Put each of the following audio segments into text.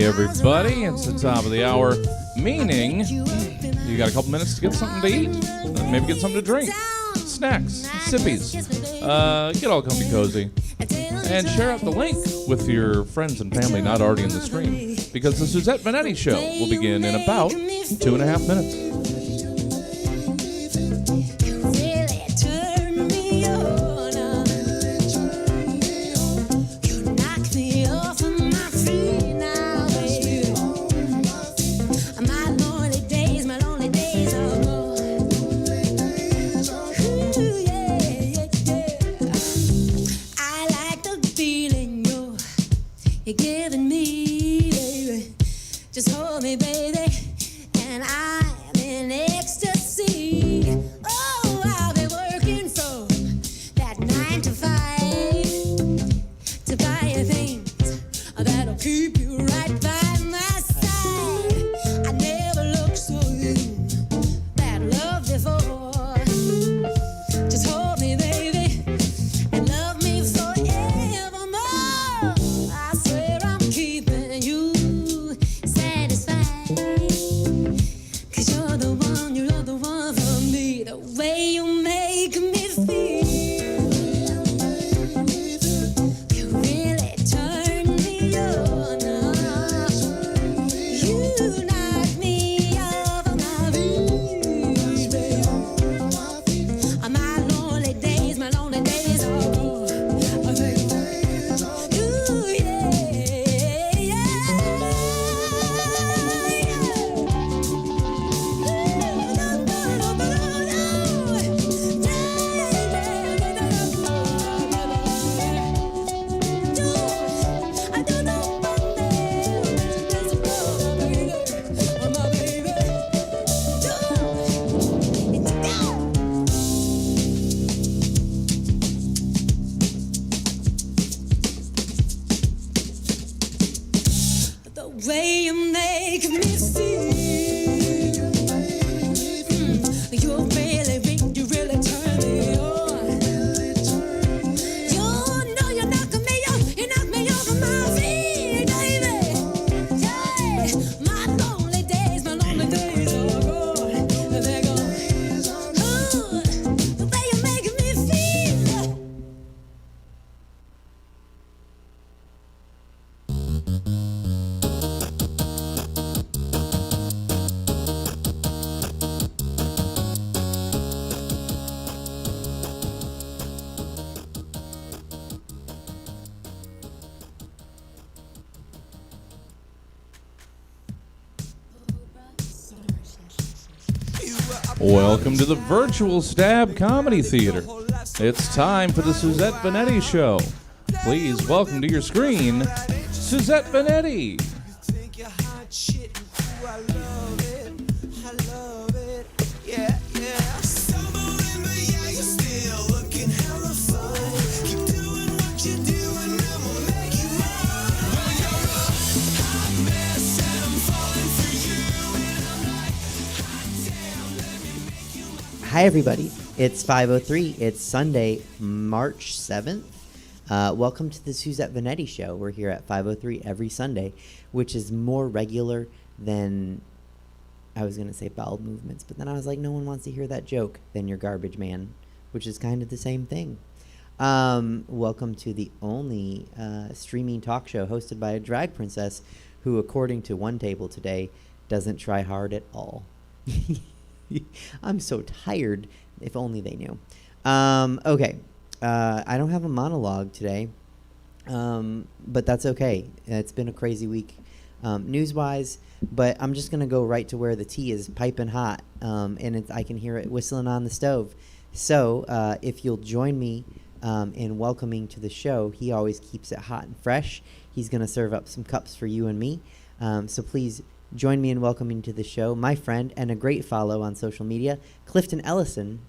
everybody. It's the top of the hour, meaning you got a couple minutes to get something to eat, maybe get something to drink, snacks, sippies, get all comfy cozy, and share out the link with your friends and family not already in the stream, because the Suzette Veneti Show will begin in about 2.5 minutes. Welcome to the virtual Stab Comedy Theater. It's time for the Suzette Veneti Show. Please welcome to your screen, Suzette Veneti. Hi, everybody. It's 5:03. It's Sunday, March 7th. Welcome to the Suzette Veneti Show. We're here at 5:03 every Sunday, which is more regular than, I was going to say bowel movements, but then I was like, no one wants to hear that joke, than your garbage man, which is kind of the same thing. Welcome to the only streaming talk show hosted by a drag princess who, according to one table today, doesn't try hard at all. I'm so tired. If only they knew. Okay. I don't have a monologue today, but that's okay. It's been a crazy week news-wise, but I'm just going to go right to where the tea is piping hot, and I can hear it whistling on the stove. So if you'll join me in welcoming to the show, he always keeps it hot and fresh. He's going to serve up some cups for you and me. So please join me in welcoming to the show my friend and a great follow on social media, Clifton Ellison.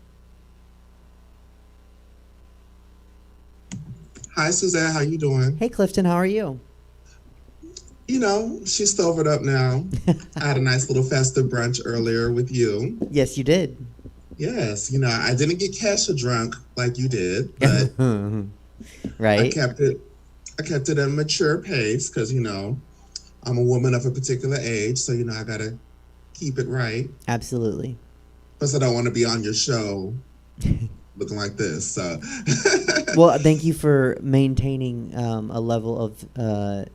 Hi, Suzette. How you doing? Hey, Clifton. How are you? You know, she's sobered up now. I had a nice little festive brunch earlier with you. Yes, you did. Yes. You know, I didn't get Kesha drunk like you did, but right. I kept it at a mature pace because, you know, I'm a woman of a particular age, so I gotta keep it right. Absolutely. Plus, I don't want to be on your show looking like this. So, Well, thank you for maintaining a level of I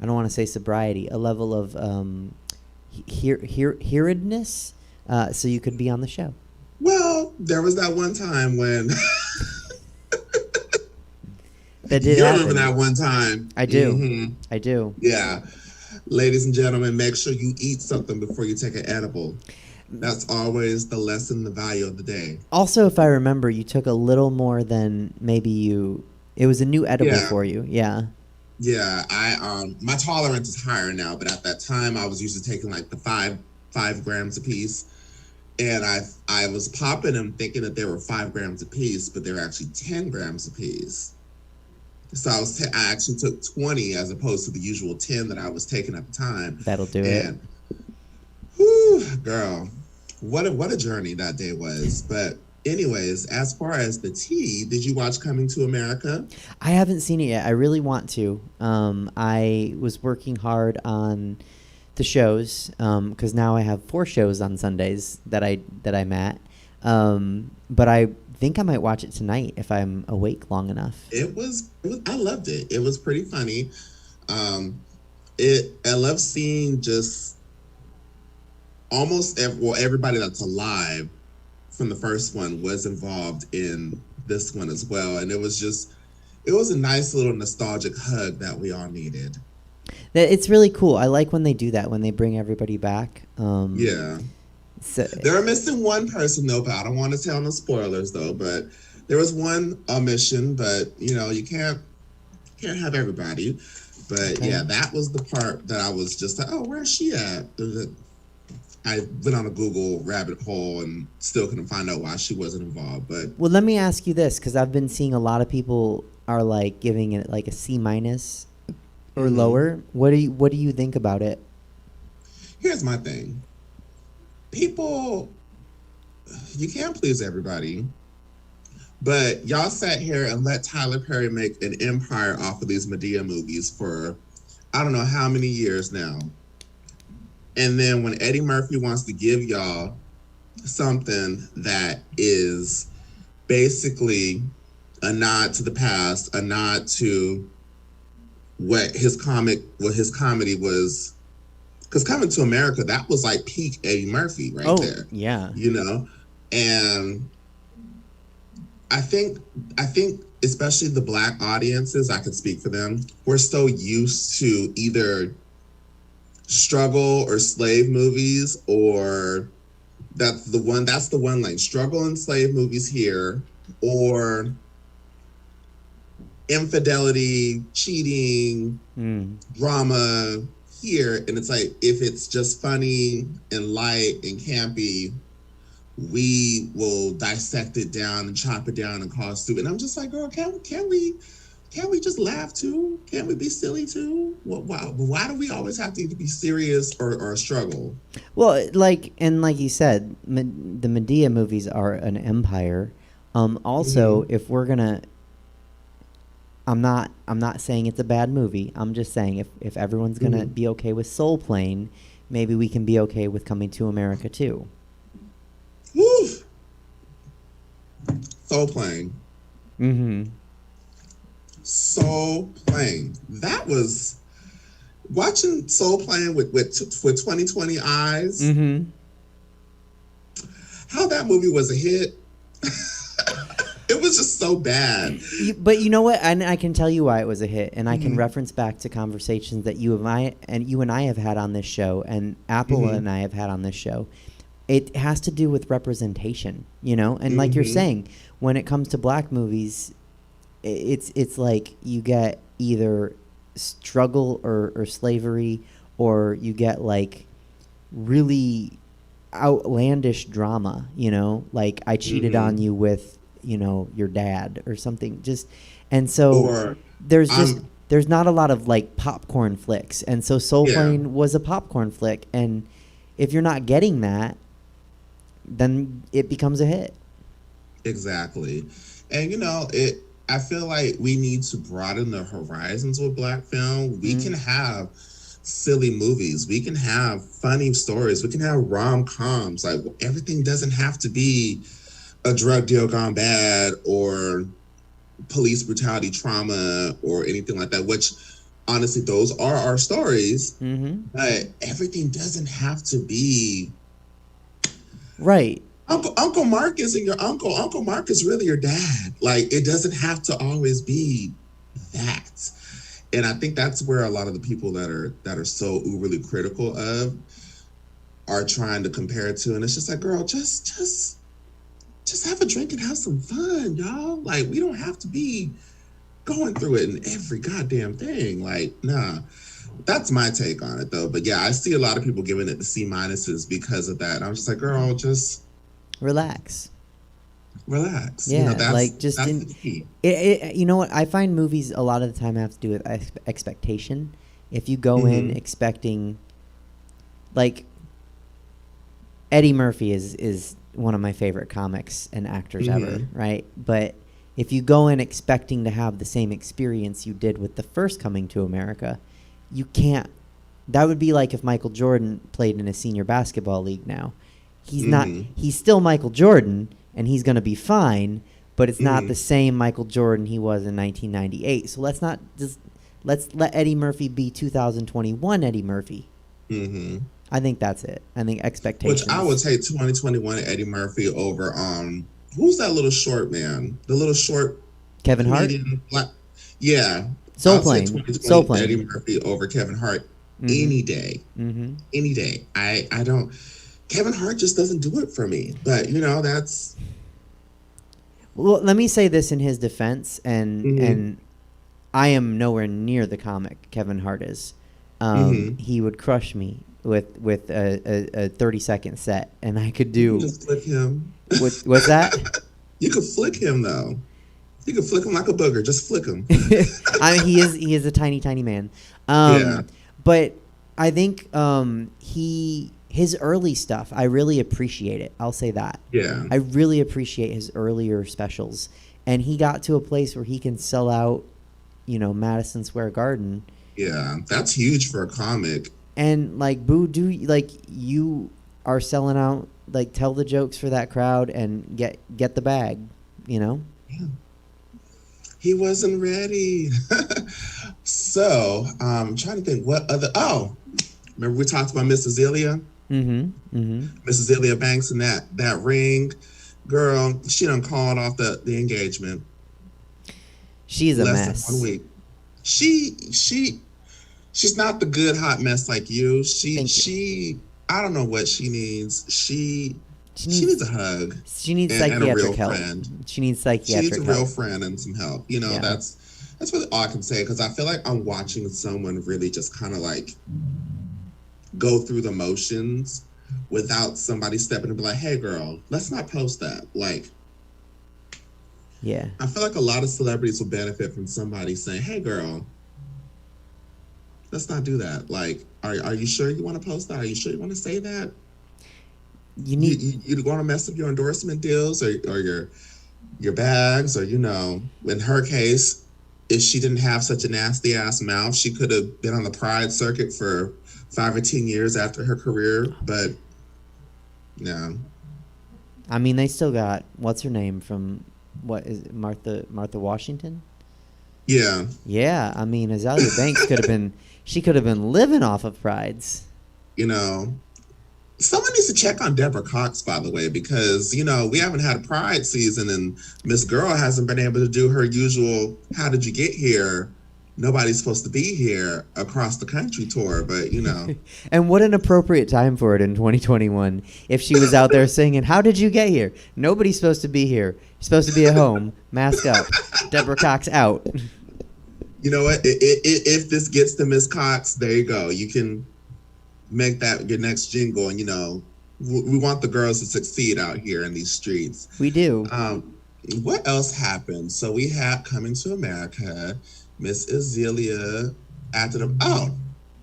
don't want to say sobriety, a level of hearedness, so you could be on the show. well, there was that one time when That did you happen. remember that one time. I do. Mm-hmm. I do. Yeah. Ladies and gentlemen, make sure you eat something before you take an edible. That's always the lesson, the value of the day. Also, if I remember, you took a little more than maybe you. It was a new edible for you. Yeah. Yeah, my tolerance is higher now, but at that time I was used to taking like the five grams a piece, and I was popping them thinking that they were 5 grams a piece, but they were actually 10 grams a piece. So I actually took 20 as opposed to the usual 10 that I was taking at the time. That'll do it. Whew, girl, what a journey that day was. But anyways, as far as the tea, did you watch Coming to America? I haven't seen it yet. I really want to. I was working hard on the shows because now I have 4 shows on Sundays that I'm at. But I think I might watch it tonight if I'm awake long enough. It was I loved it. It was pretty funny. I love seeing just almost everybody that's alive from the first one was involved in this one as well, and it was a nice little nostalgic hug that we all needed. It's really cool. I like when they do that, when they bring everybody back. Yeah. So, They're missing one person though, but I don't want to tell no spoilers though. But there was one omission, but you can't have everybody. But okay. Yeah, that was the part that I was just like, oh, where's she at? I went on a Google rabbit hole and still couldn't find out why she wasn't involved. But well, let me ask you this, because I've been seeing a lot of people are like giving it like a C- or lower. What do you think about it? Here's my thing. People, you can't please everybody, but y'all sat here and let Tyler Perry make an empire off of these Madea movies for I don't know how many years now. And then when Eddie Murphy wants to give y'all something that is basically a nod to the past, a nod to what his comedy was. Because Coming to America, that was like peak Eddie Murphy right there. Yeah. And I think especially the Black audiences, I could speak for them, we're so used to either struggle or slave movies, or that's the one like struggle and slave movies here, or infidelity, cheating, drama here. And it's like, if it's just funny and light and campy, we will dissect it down and chop it down and call it stupid. And I'm just like, girl, can't we just laugh too? Can't we be silly too? Why do we always have to either be serious or struggle? Well, like you said, the Madea movies are an empire. Also, if we're gonna, I'm not saying it's a bad movie. I'm just saying if everyone's gonna be okay with Soul Plane, maybe we can be okay with Coming to America too. Woo! Soul Plane. Soul Plane. That was watching Soul Plane with 2020 eyes. How that movie was a hit. It was just so bad. But you know what? And I can tell you why it was a hit, and I can reference back to conversations that you and I have had on this show, and Apple and I have had on this show. It has to do with representation, and like you're saying, when it comes to Black movies, it's like you get either struggle or slavery, or you get like really outlandish drama, like I cheated on you with your dad or something, and so there's not a lot of like popcorn flicks, and so Soul Plane was a popcorn flick, and if you're not getting that, then it becomes a hit. Exactly. And I feel like we need to broaden the horizons with Black film. We can have silly movies. We can have funny stories. We can have rom-coms. Like, everything doesn't have to be a drug deal gone bad or police brutality trauma or anything like that, which honestly, those are our stories. Mm-hmm. But everything doesn't have to be right. Uncle Mark isn't your uncle. Uncle Mark is really your dad. Like, it doesn't have to always be that. And I think that's where a lot of the people that are so uberly critical of are trying to compare it to. And it's just like, girl, just have a drink and have some fun, y'all. Like, we don't have to be going through it in every goddamn thing. Like, nah. That's my take on it, though. But yeah, I see a lot of people giving it the C minuses because of that. And I'm just like, girl, just relax. Yeah, that's the key. You know what? I find movies a lot of the time have to do with expectation. If you go in expecting, like, Eddie Murphy is one of my favorite comics and actors ever, right? But if you go in expecting to have the same experience you did with the first Coming to America, you can't. That would be like if Michael Jordan played in a senior basketball league now. He's not. He's still Michael Jordan, and he's going to be fine, but it's not the same Michael Jordan he was in 1998. So let's let Eddie Murphy be 2021 Eddie Murphy. I think that's it. I think expectations. Which I would take 2021 Eddie Murphy over who's that little short man? The little short Kevin Hart? Yeah. Soul Plane. Eddie Murphy over Kevin Hart any day. Any day. I don't. Kevin Hart just doesn't do it for me. But, that's. Well, let me say this in his defense, and I am nowhere near the comic Kevin Hart is. He would crush me with a 30-second set, and I could do. You just flick him. What's that? You could flick him though. You could flick him like a booger. Just flick him. I mean, he is a tiny man. But I think his early stuff, I really appreciate it. I'll say that. Yeah. I really appreciate his earlier specials, and he got to a place where he can sell out, Madison Square Garden. Yeah, that's huge for a comic. And like, you are selling out. Like, tell the jokes for that crowd and get the bag. Yeah. He wasn't ready. So, I'm trying to think what other. Oh, remember we talked about Miss Azealia? Miss Azealia Banks and that ring. Girl, she done called off the engagement. She's a less mess. Than 1 week. She's not the good hot mess like you. I don't know what she needs. She needs a hug. She needs psychiatric help. Friend. She needs psychiatric help. She needs a real friend and some help. That's really all I can say, because I feel like I'm watching someone really just kind of like go through the motions without somebody stepping and be like, hey girl, let's not post that. Like, yeah. I feel like a lot of celebrities will benefit from somebody saying, hey girl, let's not do that. Like, are you sure you want to post that? Are you sure you want to say that? You want to mess up your endorsement deals or your bags, or in her case, if she didn't have such a nasty ass mouth, she could have been on the Pride circuit for 5 or 10 years after her career. But no. I mean, they still got what's her name from what is it, Martha Washington? Yeah. Yeah. I mean, Azealia Banks could have been living off of Prides. Someone needs to check on Deborah Cox, by the way, because, we haven't had a Pride season and Miss Girl hasn't been able to do her usual how did you get here? Nobody's supposed to be here across the country tour, but, And what an appropriate time for it in 2021 if she was out there singing, how did you get here? Nobody's supposed to be here. You're supposed to be at home. Mask up. Deborah Cox out. You know what? If this gets to Miss Cox, there you go. You can make that your next jingle, and we want the girls to succeed out here in these streets. We do. What else happened? So we had Coming to America, Miss Azealia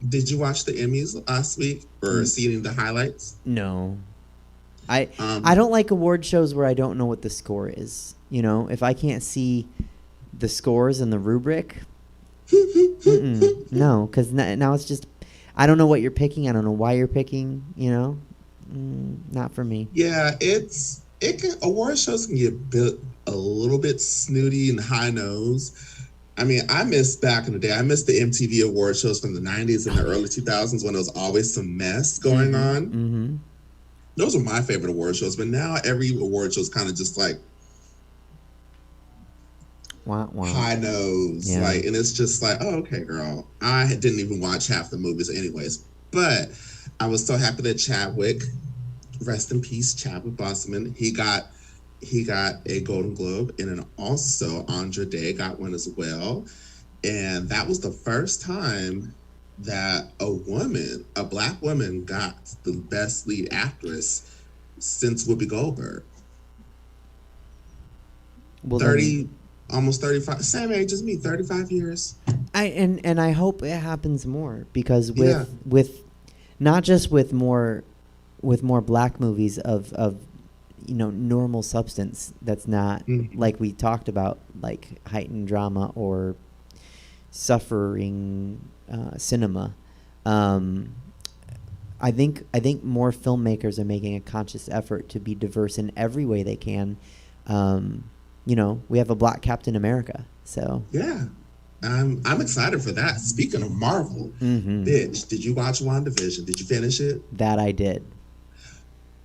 did you watch the Emmys last week or see any of the highlights? No. I don't like award shows where I don't know what the score is. If I can't see the scores and the rubric, no, because now it's just. I don't know what you're picking. I don't know why you're picking. You know, not for me. Yeah, award shows can get a little bit snooty and high nose. I mean, I miss back in the day. I miss the MTV award shows from the 90s and the early 2000s when there was always some mess going on. Mm-hmm. Those are my favorite award shows. But now every award show is kind of just like high nose. Yeah. Like, and it's just like, oh, okay, girl. I didn't even watch half the movies anyways. But I was so happy that Chadwick, rest in peace, Chadwick Boseman, he got a Golden Globe, and then also Andra Day got one as well. And that was the first time that a black woman, got the best lead actress since Whoopi Goldberg. Well, 30, almost 35, same age as me, 35 years. I hope it happens more, because with not just with more black movies of normal substance that's not like we talked about, like heightened drama or suffering cinema. I think more filmmakers are making a conscious effort to be diverse in every way they can. We have a black Captain America, so yeah, I'm excited for that. Speaking of Marvel, bitch, did you watch WandaVision? Did you finish it? That I did.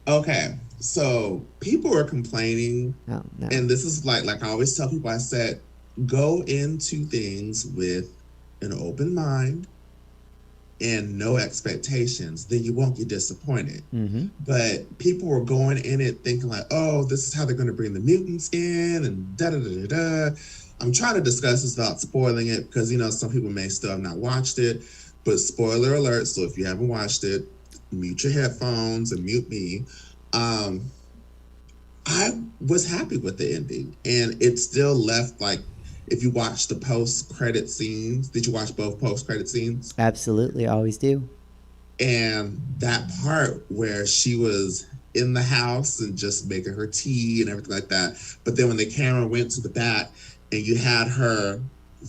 Okay, so people are complaining, No. and this is like I always tell people, I said, go into things with an open mind and no expectations, then you won't get disappointed. But people were going in it thinking like, oh, this is how they're going to bring the mutants in, and da-da-da-da-da. I'm trying to discuss this without spoiling it, because, some people may still have not watched it, but spoiler alert, so if you haven't watched it, mute your headphones and mute me. I was happy with the ending, and it still left, like, if you watch the post-credit scenes, did you watch both post-credit scenes? Absolutely, always do. And that part where she was in the house and just making her tea and everything like that, but then when the camera went to the back and you had her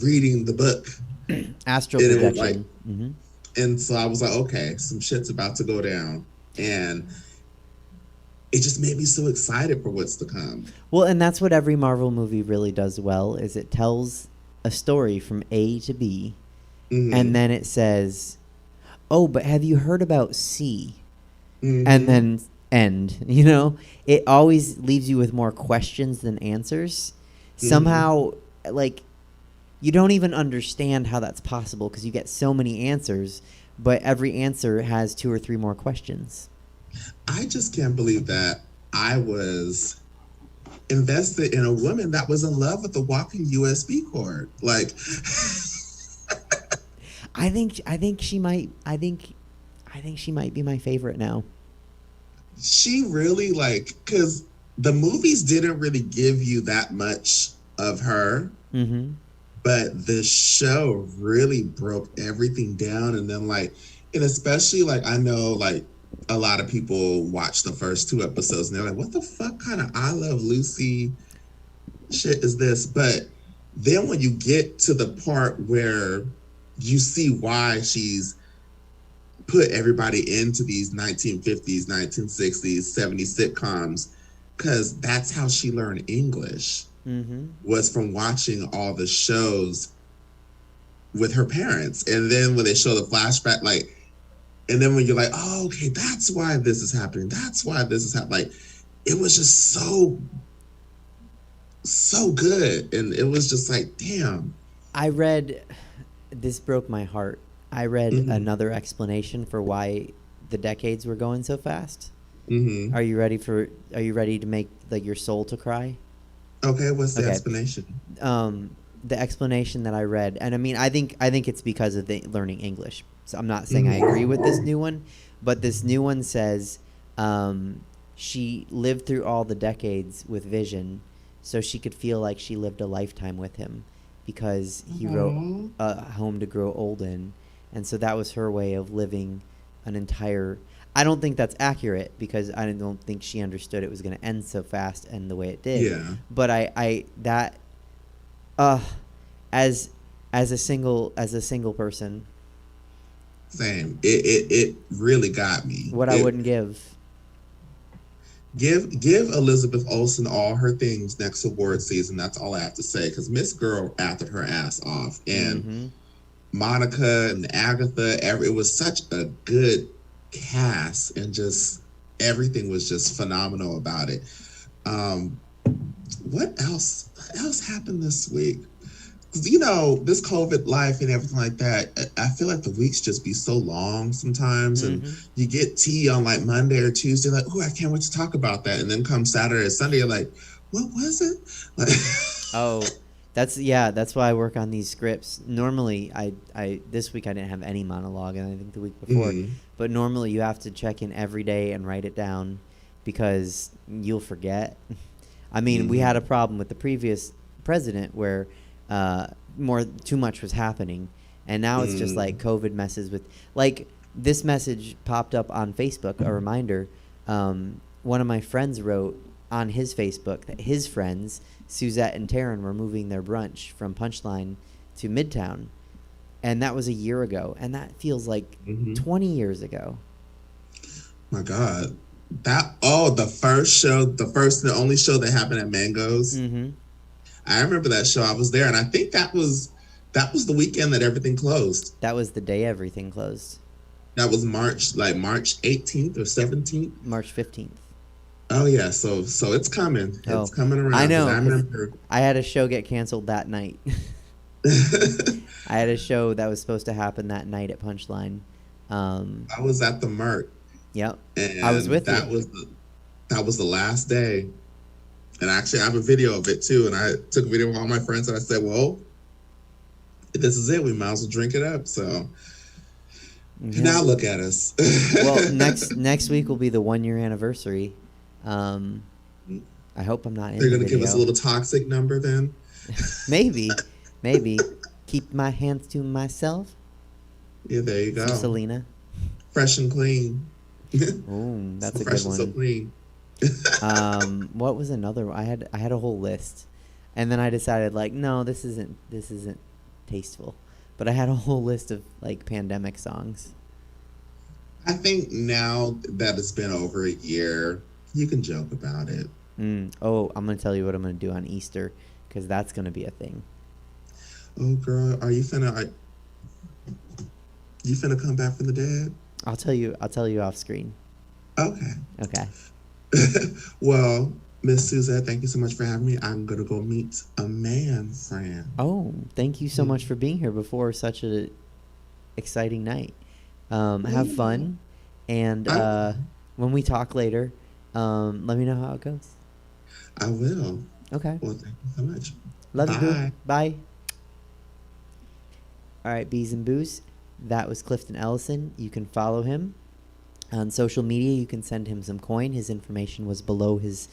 reading the book, astral projection, and so I was like, okay, some shit's about to go down, and it just made me so excited for what's to come. Well, and that's what every Marvel movie really does well, is it tells a story from A to B, and then it says, oh, but have you heard about C? And then end. It always leaves you with more questions than answers. Somehow, like, you don't even understand how that's possible, because you get so many answers, but every answer has 2 or 3 more questions. I just can't believe that I was invested in a woman that was in love with a walking USB cord. Like, I think she might be my favorite now. She really, because the movies didn't really give you that much of her, but the show really broke everything down. And then, and especially, I know, a lot of people watch the first 2 episodes and they're like, what the fuck kind of I Love Lucy shit is this? But then when you get to the part where you see why she's put everybody into these 1950s, 1960s, 70s sitcoms, because that's how she learned English, was from watching all the shows with her parents. And then when they show the flashback, and then when you're like, oh, okay, that's why this is happening. That's why this is happening. It was just so good. And it was just like, damn. This broke my heart. I read another explanation for why the decades were going so fast. Are you ready to make your soul to cry? Okay, what's the explanation? The explanation that I read, and I think it's because of the learning English. So I'm not saying I agree with this new one, but this new one says she lived through all the decades with Vision, so she could feel like she lived a lifetime with him, because he wrote a home to grow old in, and so that was her way of living an entire. I don't think that's accurate, because I don't think she understood it was going to end so fast and the way it did. Yeah. But as a single person, Same. It really got me. What I wouldn't give. Give Elizabeth Olsen all her things next award season. That's all I have to say. Because Miss Girl acted her ass off, and Monica and Agatha. It was such a good cast, and just everything was just phenomenal about it. What else? What else happened this week? You know, this COVID life and everything like that, I feel like the weeks just be so long sometimes. And you get tea on like Monday or Tuesday, like, oh, I can't wait to talk about that. And then come Saturday or Sunday, you're like, what was it? Like, oh, that's why I work on these scripts. Normally, I this week I didn't have any monologue, and I think the week before. But normally you have to check in every day and write it down because you'll forget. I mean, we had a problem with the previous president where too much was happening, and now it's just like COVID messes with, like, this message popped up on Facebook, a reminder. One of my friends wrote on his Facebook that his friends Suzette and Taryn were moving their brunch from Punchline to Midtown, and that was a year ago, and that feels like 20 years ago. My God. The first and the only show that happened at Mango's. I remember that show. I was there, and I think that was the weekend that everything closed. That was the day everything closed. That was March 18th or 17th? March 15th. Oh, yeah. So it's coming. It's coming around. I know. I remember. I had a show get canceled that night. I had a show that was supposed to happen that night at Punchline. I was at the Merc. Yep. And I was with that you. That was the last day. And actually, I have a video of it, too. And I took a video of all my friends, and I said, well, this is it. We might as well drink it up. So now look at us. Well, next week will be the 1-year anniversary. I hope I'm not in They're the going to video. give us a little toxic number then? Maybe. Keep my hands to myself. Yeah, there you go. Some Selena. Fresh and clean. Ooh, that's a good one. So clean. What was another one? I had a whole list, and then I decided, like, no, this isn't tasteful. But I had a whole list of, like, pandemic songs. I think now that it's been over a year, you can joke about it. Oh, I'm gonna tell you what I'm gonna do on Easter, because that's gonna be a thing. Oh, girl, are you finna come back from the dead? I'll tell you off screen. Okay. Well, Miss Suzette, thank you so much for having me. I'm gonna go meet a man friend. Oh, thank you so much for being here before such a exciting night. Have fun, and when we talk later, let me know how it goes. I will. Okay. Well, thank you so much. Love you, boo. Bye. All right, bees and boos. That was Clifton Ellison. You can follow him on social media. You can send him some coin. His information was below his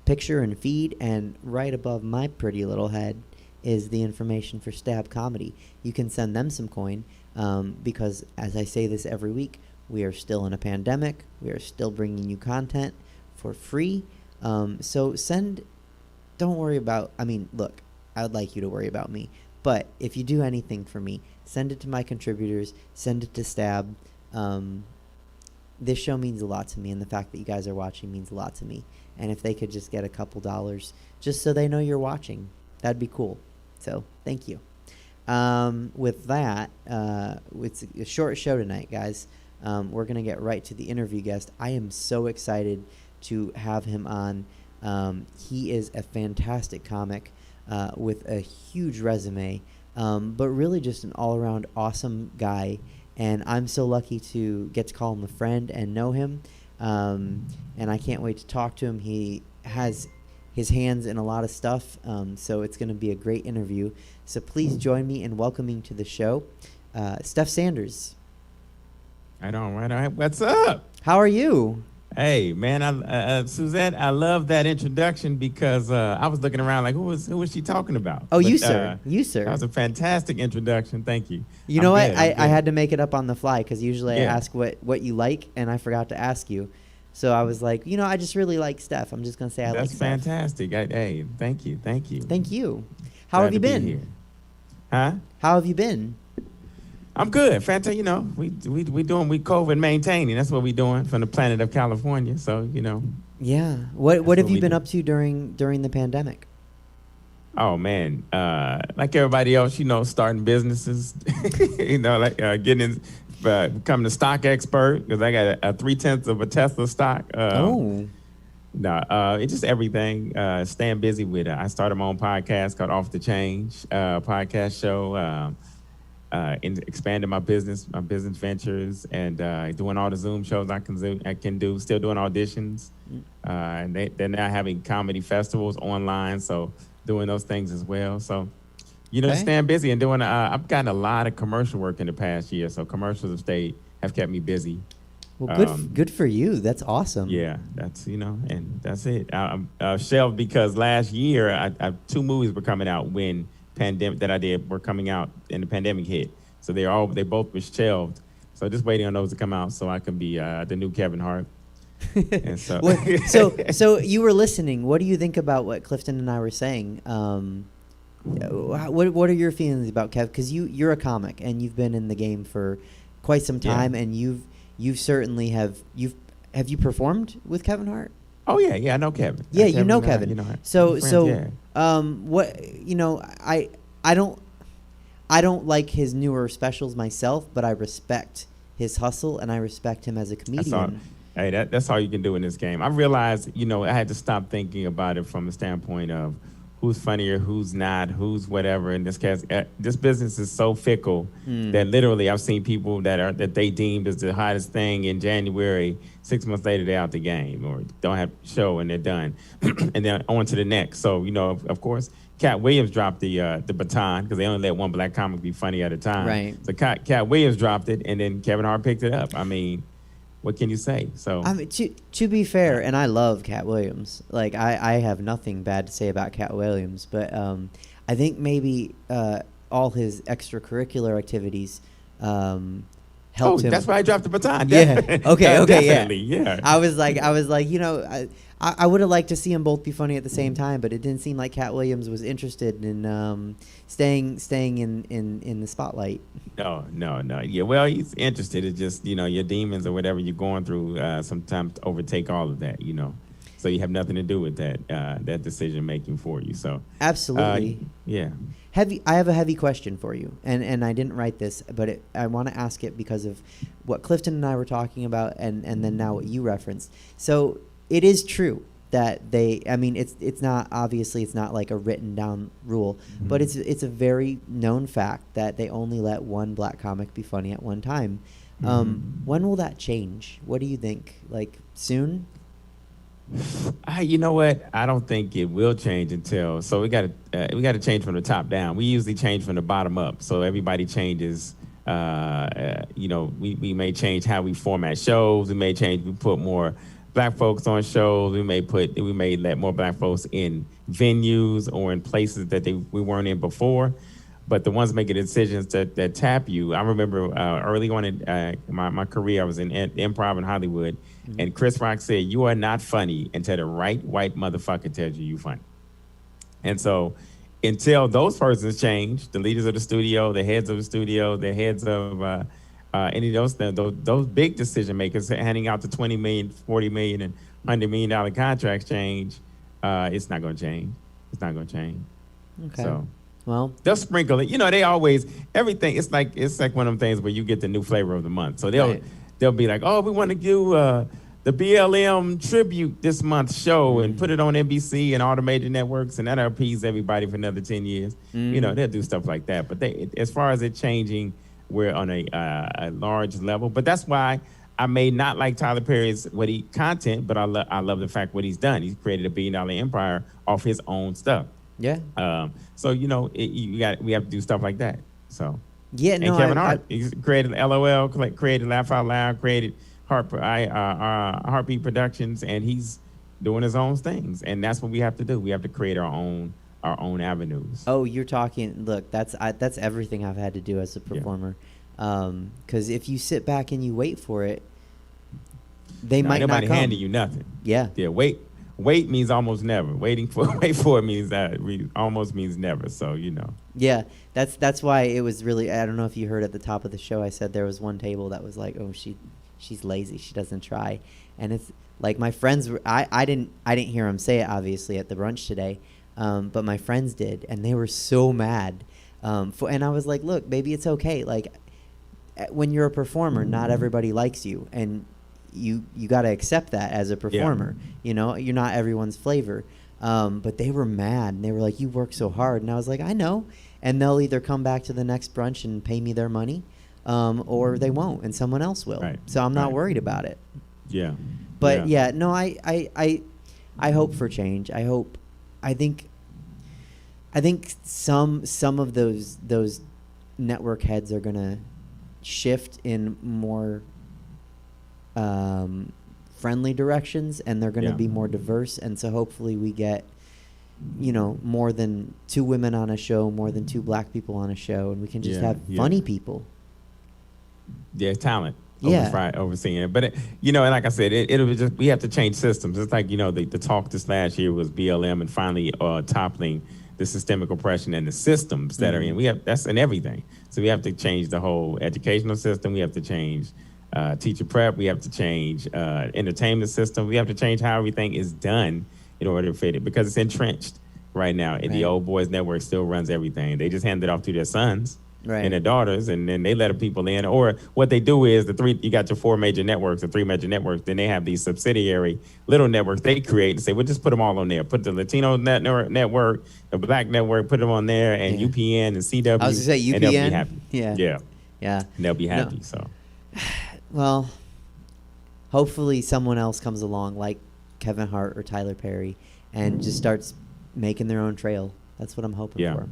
picture and feed, and right above my pretty little head is the information for Stab Comedy. You can send them some coin because, as I say this every week, we are still in a pandemic. We are still bringing you content for free. So don't worry about, look, I would like you to worry about me. But if you do anything for me, send it to my contributors, send it to Stab. This show means a lot to me, and the fact that you guys are watching means a lot to me. And if they could just get a couple dollars just so they know you're watching, that'd be cool. So thank you. With that, it's a short show tonight, guys. We're going to get right to the interview guest. I am so excited to have him on. He is a fantastic comic with a huge resume, but really just an all-around awesome guy. And I'm so lucky to get to call him a friend and know him. And I can't wait to talk to him. He has his hands in a lot of stuff, so it's going to be a great interview. So please join me in welcoming to the show, Steph Sanders. Right on. What's up? How are you? Hey, man, Suzette, I love that introduction because I was looking around like, who was she talking about? Oh, you, sir. That was a fantastic introduction. Thank you. You know what? I had to make it up on the fly because usually I ask what you like, and I forgot to ask you. So I was like, I just really like Steph. I'm just going to say I like Steph. That's fantastic. Hey, thank you. Thank you. How have you been? Huh? How have you been? I'm good. Fantastic. You know, we COVID maintaining. That's what we doing from the planet of California. So, you know. Yeah. What have you been do. up to during the pandemic? Oh man, like everybody else, you know, starting businesses, you know, like getting in, becoming a stock expert because I got a 0.3 of a Tesla stock. Oh. No, it's just everything. Staying busy with it. I started my own podcast called Off the Change podcast show. And expanding my business ventures, and doing all the Zoom shows I can do. Still doing auditions, and they're now having comedy festivals online. So doing those things as well. So, you know, Okay. staying busy and doing. I've gotten a lot of commercial work in the past year. So commercials have kept me busy. Well, good for you. That's awesome. Yeah, that's and that's it. I'm shelved because last year I 2 movies were coming out when pandemic that I did were coming out and the pandemic hit. So they both were shelved. So just waiting on those to come out so I can be the new Kevin Hart. And so, so you were listening. What do you think about what Clifton and I were saying? What are your feelings about Kev? Because you're a comic and you've been in the game for quite some time, and you certainly have you performed with Kevin Hart? Oh yeah, I know Kevin. Yeah, you know Kevin. So what I don't like his newer specials myself, but I respect his hustle and I respect him as a comedian. That's all you can do in this game. I realized, I had to stop thinking about it from the standpoint of who's funnier, who's not, who's whatever. In this case, this business is so fickle that literally I've seen people that they deemed as the hottest thing in January. 6 months later, they're out the game or don't have a show and they're done, and then on to the next. So of course, Cat Williams dropped the baton because they only let one black comic be funny at a time. Right. So Cat Williams dropped it, and then Kevin Hart picked it up. I mean, what can you say? So I mean, to be fair, and I love Cat Williams. Like I have nothing bad to say about Cat Williams, but I think maybe all his extracurricular activities helped him. That's why I dropped the baton. Yeah. Okay. Definitely. Yeah. I was like, I would have liked to see them both be funny at the same time, but it didn't seem like Cat Williams was interested in staying in the spotlight. No. Yeah, well, he's interested. It's just, your demons or whatever you're going through sometimes overtake all of that, So you have nothing to do with that decision making for you. So absolutely. Yeah. I have a heavy question for you, and I didn't write this, but I want to ask it because of what Clifton and I were talking about, and then now what you referenced. So it is true that it's not, obviously it's not like a written down rule, but it's a very known fact that they only let one black comic be funny at one time. When will that change? What do you think? Like soon? You know what? I don't think it will change until. So we got to change from the top down. We usually change from the bottom up. So everybody changes. We may change how we format shows. We put more black folks on shows. We may let more black folks in venues or in places that we weren't in before. But the ones making decisions that tap you. I remember early on in my career, I was in improv in Hollywood, and Chris Rock said, "You are not funny until the right white motherfucker tells you funny." And so until those persons change, the leaders of the studio, the heads of the studio, the heads of any of those big decision makers handing out the $20 million, $40 million, and $100 million contracts change, it's not going to change. It's not going to change. Okay. So. Well, They'll sprinkle it. They always, everything, it's like one of them things where you get the new flavor of the month. So they'll be like, oh, we want to do the BLM tribute this month's show and put it on NBC and all the major networks, and that'll appease everybody for another 10 years. They'll do stuff like that. But as far as it changing, we're on a large level. But that's why I may not like Tyler Perry's content, but I love the fact what he's done. He's created a $1 billion empire off his own stuff. yeah. So we have to do stuff like that. So Yeah, no, and Kevin Hart, he created LOL, created Laugh Out Loud, created Heartbeat Productions, and he's doing his own things. And that's what we have to do. We have to create our own avenues. Oh, you're talking. Look, that's everything I've had to do as a performer. Because if you sit back and you wait for it, they might not come. Nobody handing you nothing. Yeah. Yeah. Wait wait means almost never. Wait for it means almost means never. So Yeah, that's why it was really. I don't know if you heard at the top of the show. I said there was one table that was like, oh, she's lazy. She doesn't try, and it's like my friends. I didn't hear them say it obviously at the brunch today, but my friends did, and they were so mad. And I was like, look, baby, it's okay. Like when you're a performer, not everybody likes you, and you got to accept that as a performer. Yeah. You're not everyone's flavor. But they were mad, and they were like, you work so hard. And I was like, I know. And they'll either come back to the next brunch and pay me their money, or they won't, and someone else will. Right. So I'm not worried about it. Yeah. But no, I hope for change. I think some of those network heads are gonna shift in more friendly directions, and they're going to be more diverse, and so hopefully we get more than 2 women on a show, more than 2 black people on a show, and we can just have funny people. Talent overseeing it. But and like I said, it'll just, we have to change systems. It's like the talk this last year was BLM and finally toppling the systemic oppression and the systems that are in. That's in everything. So we have to change the whole educational system. We have to change teacher prep. We have to change entertainment system. We have to change how everything is done in order to fit it, because it's entrenched right now. And the old boys network still runs everything. They just hand it off to their sons and their daughters, and then they let people in. Or what they do is you got your 4 major networks or 3 major networks. Then they have these subsidiary little networks they create and say, we'll just put them all on there. Put the Latino network, the black network, put them on there, and UPN and CW. I was going to say UPN. And they'll be happy. Yeah. And they'll be happy. So. Well, hopefully someone else comes along like Kevin Hart or Tyler Perry and just starts making their own trail. That's what I'm hoping for.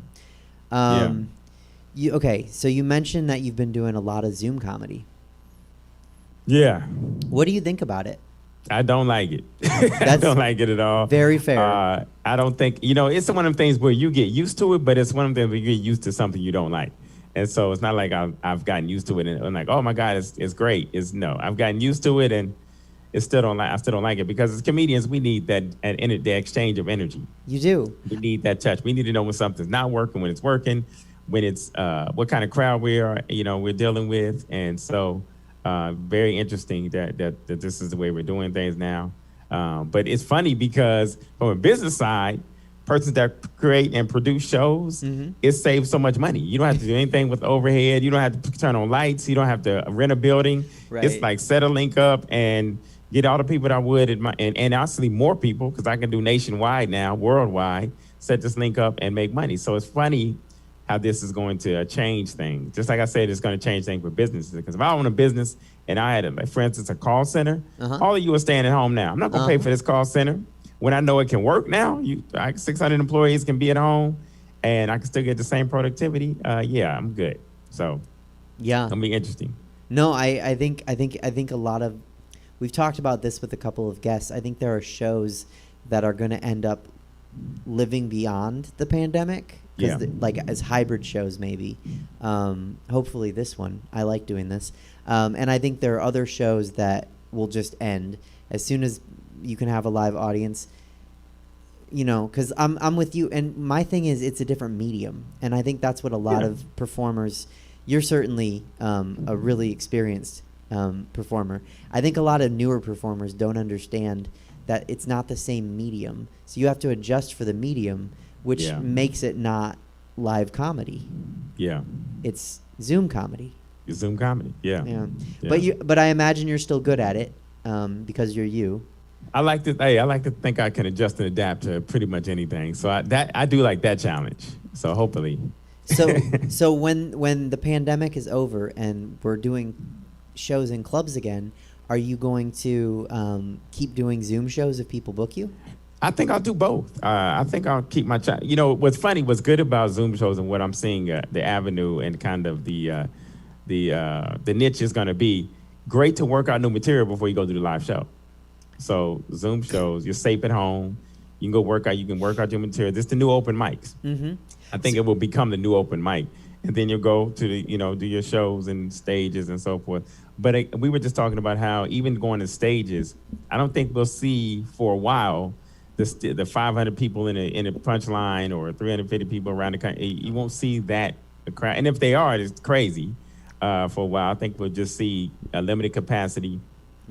Okay, so you mentioned that you've been doing a lot of Zoom comedy. Yeah. What do you think about it? I don't like it. I don't like it at all. Very fair. I don't think, it's one of them things where you get used to it, but it's one of them things where you get used to something you don't like. And so it's not like I've gotten used to it and I'm like, oh my God, it's great. No, I've gotten used to it, and I still don't like it, because as comedians, we need the exchange of energy. You do. We need that touch. We need to know when something's not working, when it's working, when it's what kind of crowd we're dealing with. And so very interesting that this is the way we're doing things now. But it's funny because from a business side, persons that create and produce shows, it saves so much money. You don't have to do anything with overhead. You don't have to turn on lights. You don't have to rent a building. Right. It's like set a link up and get all the people that I would and actually more people, because I can do nationwide now, worldwide, set this link up and make money. So it's funny how this is going to change things. Just like I said, it's going to change things for businesses. Because if I own a business and I had, for instance, a call center, all of you are staying at home now. I'm not going to pay for this call center. When I know it can work now, 600 employees can be at home, and I can still get the same productivity. I'm good. So, it'll be interesting. No, I think a lot of, we've talked about this with a couple of guests. I think there are shows that are going to end up living beyond the pandemic, like as hybrid shows maybe. Hopefully this one. I like doing this, and I think there are other shows that will just end as soon as you can have a live audience, because I'm with you. And my thing is, it's a different medium. And I think that's what a lot of performers, you're certainly a really experienced performer. I think a lot of newer performers don't understand that it's not the same medium. So you have to adjust for the medium, which makes it not live comedy. Yeah. It's Zoom comedy. It's Zoom comedy, yeah. But I imagine you're still good at it because you're you. I like to think I can adjust and adapt to pretty much anything. So I do like that challenge. So hopefully. So when the pandemic is over and we're doing shows in clubs again, are you going to keep doing Zoom shows if people book you? I think I'll do both. I think I'll keep my what's good about Zoom shows and what I'm seeing the avenue and kind of the niche is going to be great to work out new material before you go do the live show. So Zoom shows, you're safe at home. You can go work out. You can work out your material. This is the new open mics. I think it will become the new open mic. And then you'll go to the, do your shows and stages and so forth. But we were just talking about how even going to stages, I don't think we'll see for a while the 500 people in a punchline or 350 people around the country. You won't see that crowd, and if they are, it's crazy for a while. I think we'll just see a limited capacity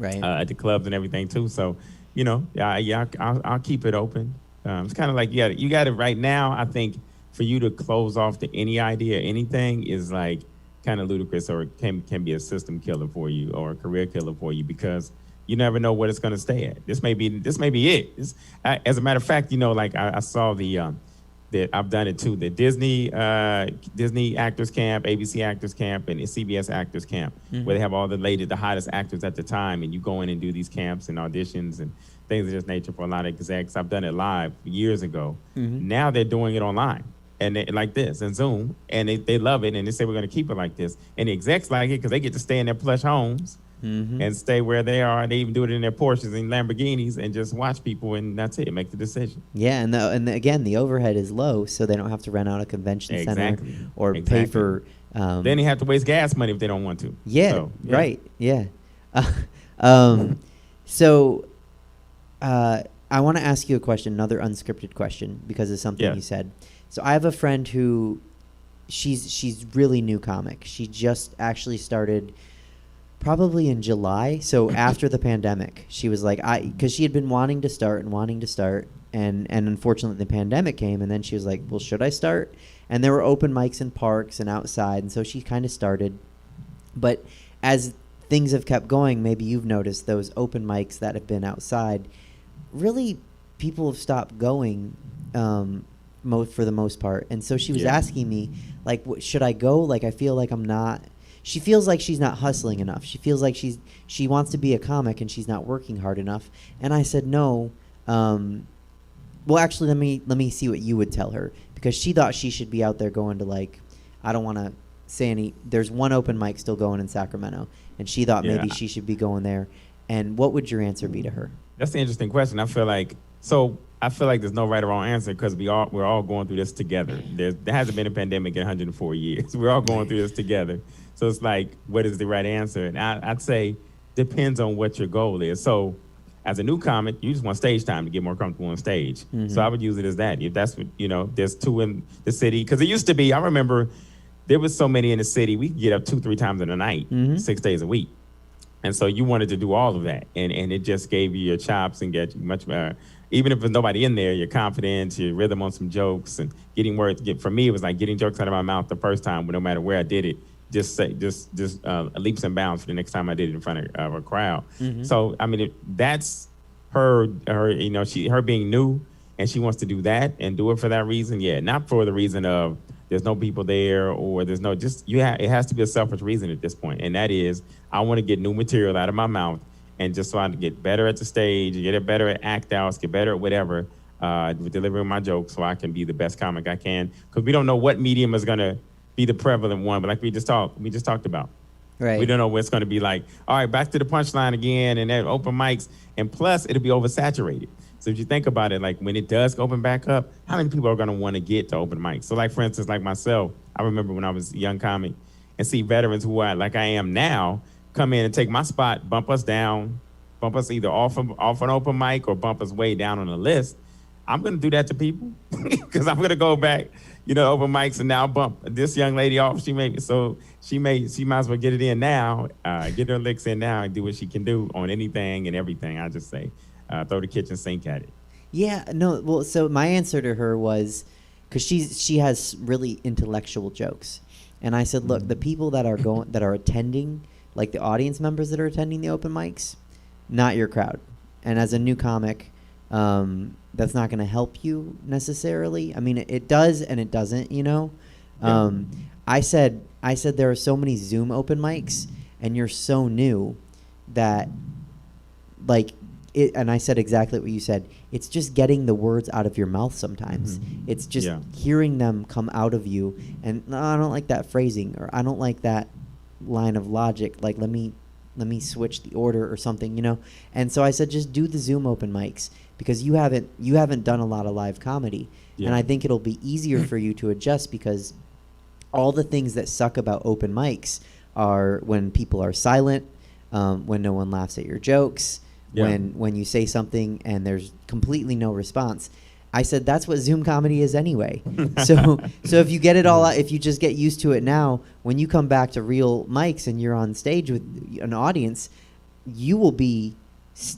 at the clubs and everything too. So, I'll keep it open. It's kind of like you got it right now. I think for you to close off to any idea, anything is like kind of ludicrous, or it can be a system killer for you or a career killer for you, because you never know what it's going to stay at. This may be it. As a matter of fact, I saw that I've done it too. The Disney Actors Camp, ABC Actors Camp, and the CBS Actors Camp, where they have all the hottest actors at the time, and you go in and do these camps and auditions and things of this nature for a lot of execs. I've done it live years ago. Now they're doing it online. And like this, and Zoom, and they love it, and they say we're going to keep it like this. And the execs like it because they get to stay in their plush homes and stay where they are. And they even do it in their Porsches and Lamborghinis and just watch people, and that's it. Make the decision. Yeah, and again, the overhead is low, so they don't have to rent out a convention center or pay for. Then they have to waste gas money if they don't want to. Yeah, right. Yeah. So I want to ask you a question, another unscripted question, because of something you said. So I have a friend who, she's really new comic. She just actually started probably in July. So after the pandemic, she was like, because she had been wanting to start, and unfortunately the pandemic came, and then she was like, well, should I start? And there were open mics in parks and outside, and so she kind of started. But as things have kept going, maybe you've noticed those open mics that have been outside, really people have stopped going. For the most part. And so she was asking me, like, should I go? Like, I feel like I'm not. She feels like she's not hustling enough. She feels like she wants to be a comic and she's not working hard enough. And I said no. Well, actually, let me see what you would tell her, because she thought she should be out there going to, like, I don't want to say any. There's one open mic still going in Sacramento, and she thought maybe she should be going there. And what would your answer be to her? That's an interesting question. I feel like there's no right or wrong answer, because we're all going through this together. There hasn't been a pandemic in 104 years. We're all going through this together. So it's like, what is the right answer? And I'd say depends on what your goal is. So as a new comic, you just want stage time to get more comfortable on stage. So I would use it as that. If that's what, there's 2 in the city. Because it used to be, I remember there was so many in the city, we could get up 2-3 times in a night, 6 days a week. And so you wanted to do all of that. And it just gave you your chops and get you much better. Even if there's nobody in there, your confidence, your rhythm on some jokes, and getting words. For me, it was like getting jokes out of my mouth the first time, but no matter where I did it, just leaps and bounds for the next time I did it in front of a crowd. So I mean, that's her being new, and she wants to do that and do it for that reason. Yeah, not for the reason of there's no people there, or there's no it has to be a selfish reason at this point, and that is I want to get new material out of my mouth. And just so I can get better at the stage, get better at act outs, get better at whatever, delivering my jokes, so I can be the best comic I can. Because we don't know what medium is going to be the prevalent one, but like we just talked about. Right. We don't know what it's going to be like. All right, back to the punchline again, and then open mics, and plus it'll be oversaturated. So if you think about it, like when it does open back up, how many people are going to want to get to open mics? So like, for instance, like myself, I remember when I was a young comic and see veterans who I am now, come in and take my spot, bump us down, bump us either off an open mic or bump us way down on the list. I'm going to do that to people because I'm going to go back, open mics, and now bump this young lady off. She might as well get it in now, get her licks in now, and do what she can do on anything and everything. I just say, throw the kitchen sink at it. Yeah, no. Well, so my answer to her was, because she has really intellectual jokes, and I said, look, the people that are attending, like the audience members that are attending the open mics, not your crowd. And as a new comic, that's not going to help you necessarily. I mean, it does and it doesn't, I said there are so many Zoom open mics, and you're so new that, like, and I said exactly what you said. It's just getting the words out of your mouth sometimes. It's just hearing them come out of you. And no, I don't like that phrasing, or I don't like that line of logic, like let me switch the order or something, And so I said, just do the Zoom open mics, because you haven't done a lot of live comedy, and I think it'll be easier for you to adjust, because all the things that suck about open mics are when people are silent, when no one laughs at your jokes, Yeah. when you say something and there's completely no response. I said that's what Zoom comedy is anyway. So if you get it all out, if you just get used to it now, when you come back to real mics and you're on stage with an audience, you will be,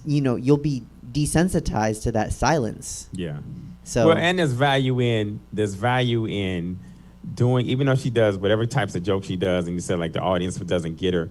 you'll be desensitized to that silence. Yeah. So Well, and there's value in doing, even though she does whatever types of jokes she does, and you said like the audience doesn't get her,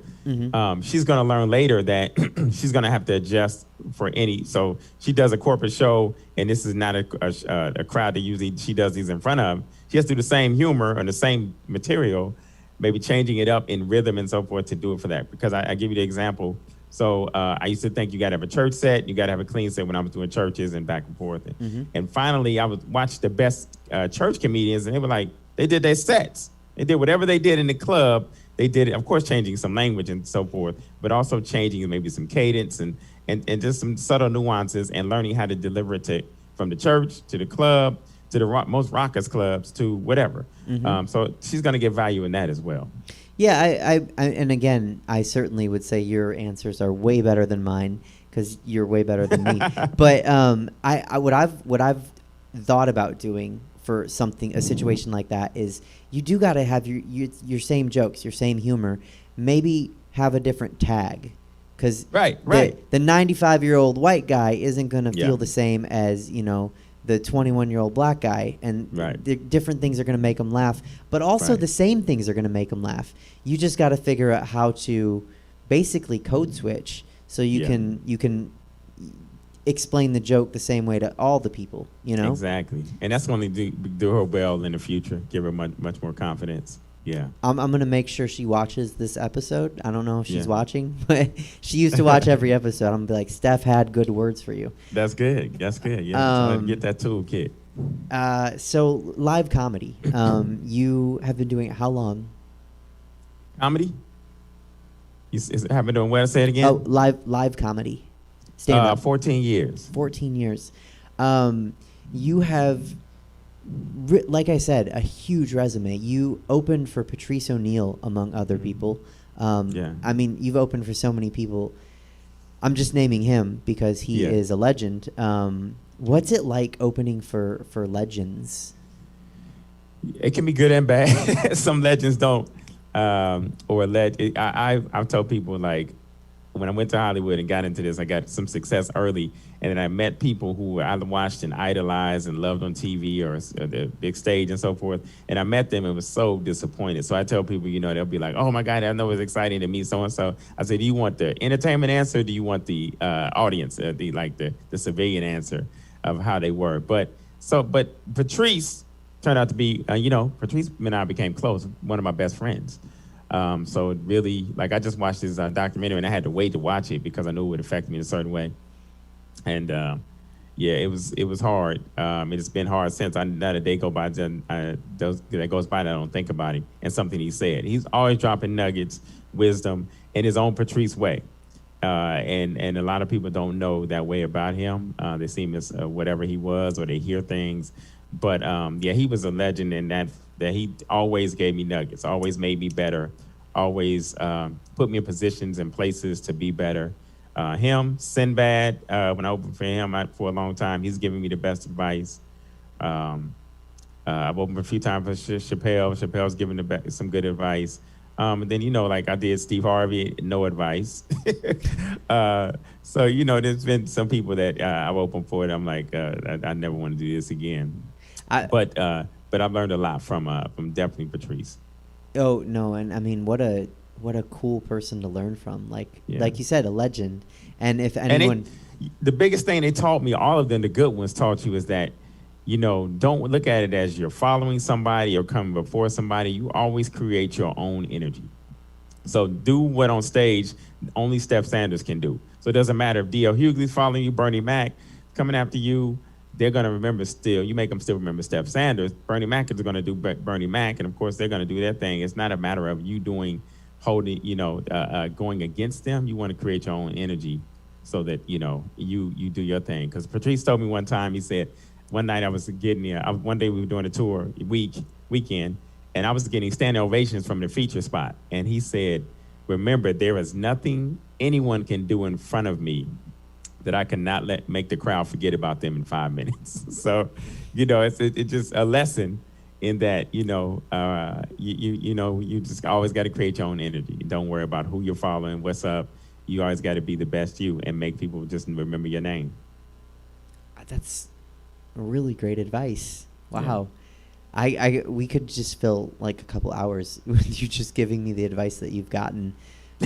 she's going to learn later that she's going to have to adjust for any. So she does a corporate show, and this is not a crowd that usually she does these in front of. She has to do the same humor or the same material, maybe changing it up in rhythm and so forth to do it for that. Because I give you the example. So I used to think you got to have a church set, you got to have a clean set when I was doing churches and back and forth. And finally, I would watch the best church comedians, and they were like, they did their sets. They did whatever they did in the club. They did it, of course, changing some language and so forth, but also changing maybe some cadence and just some subtle nuances and learning how to deliver it from the church to the club to the most raucous clubs to whatever. So she's going to get value in that as well. yeah, I and again, I certainly would say your answers are way better than mine because you're way better than me. But what I've thought about doing for a situation like that is you do got to have your same jokes, your same humor, maybe have a different tag. Because right. the 95-year-old white guy isn't going to feel the same as, the 21-year-old black guy. And the different things are going to make them laugh. But also the same things are going to make them laugh. You just got to figure out how to basically code switch so you can explain the joke the same way to all the people, Exactly. And that's going to do her well in the future, give her much more confidence. Yeah. I'm going to make sure she watches this episode. I don't know if she's watching, but she used to watch every episode. I'm going to be like, Steph had good words for you. That's good. Yeah. Get that toolkit. So live comedy. You have been doing it how long? Comedy? Have been doing what? Say it again? Oh, live comedy. Stand up. 14 years. 14 years. You have, like I said, a huge resume. You opened for Patrice O'Neal, among other people. I mean, you've opened for so many people. I'm just naming him because he is a legend. What's it like opening for legends? It can be good and bad. Some legends don't. I've told people, like, when I went to Hollywood and got into this, I got some success early, and then I met people who I watched and idolized and loved on TV or the big stage and so forth, and I met them and was so disappointed. So I tell people, they'll be like, oh my God, I know it's exciting to meet so-and-so. I said, do you want the entertainment answer, or do you want the audience, the civilian answer of how they were? But Patrice turned out to be, Patrice and I became close, one of my best friends. So it really, like, I just watched this documentary and I had to wait to watch it because I knew it would affect me in a certain way. And it was hard. It's been hard since. Not a day goes by that I don't think about him and something he said. He's always dropping nuggets, wisdom in his own Patrice way. And a lot of people don't know that way about him. They see him as whatever he was, or they hear things. But he was a legend in that he always gave me nuggets, always made me better, always put me in positions and places to be better. Him, Sinbad, when I opened for him for a long time, he's giving me the best advice. I've opened a few times for Chappelle. Chappelle's giving some good advice. And then, like I did Steve Harvey, no advice. So, there's been some people that I've opened for, and I'm like, I never want to do this again. But I've learned a lot from definitely Patrice. Oh no, and I mean, what a cool person to learn from. Like you said, a legend. And if anyone, the biggest thing they taught me, all of them, the good ones taught you, is that don't look at it as you're following somebody or coming before somebody. You always create your own energy. So do what on stage only Steph Sanders can do. So it doesn't matter if D.L. Hughley's following you, Bernie Mac coming after you. They're going to remember still. You make them still remember Steph Sanders. Bernie Mac is going to do Bernie Mac, and of course they're going to do their thing. It's not a matter of you going against them. You want to create your own energy so that you do your thing. Because Patrice told me one time, he said, one night I was getting one day we were doing a tour weekend, and I was getting standing ovations from the feature spot, and he said, "Remember, there is nothing anyone can do in front of me that I cannot make the crowd forget about them in 5 minutes. So, it's just a lesson in that, you just always got to create your own energy. Don't worry about who you're following, what's up. You always got to be the best you and make people just remember your name. That's really great advice. Wow. Yeah. We could just fill like a couple hours with you just giving me the advice that you've gotten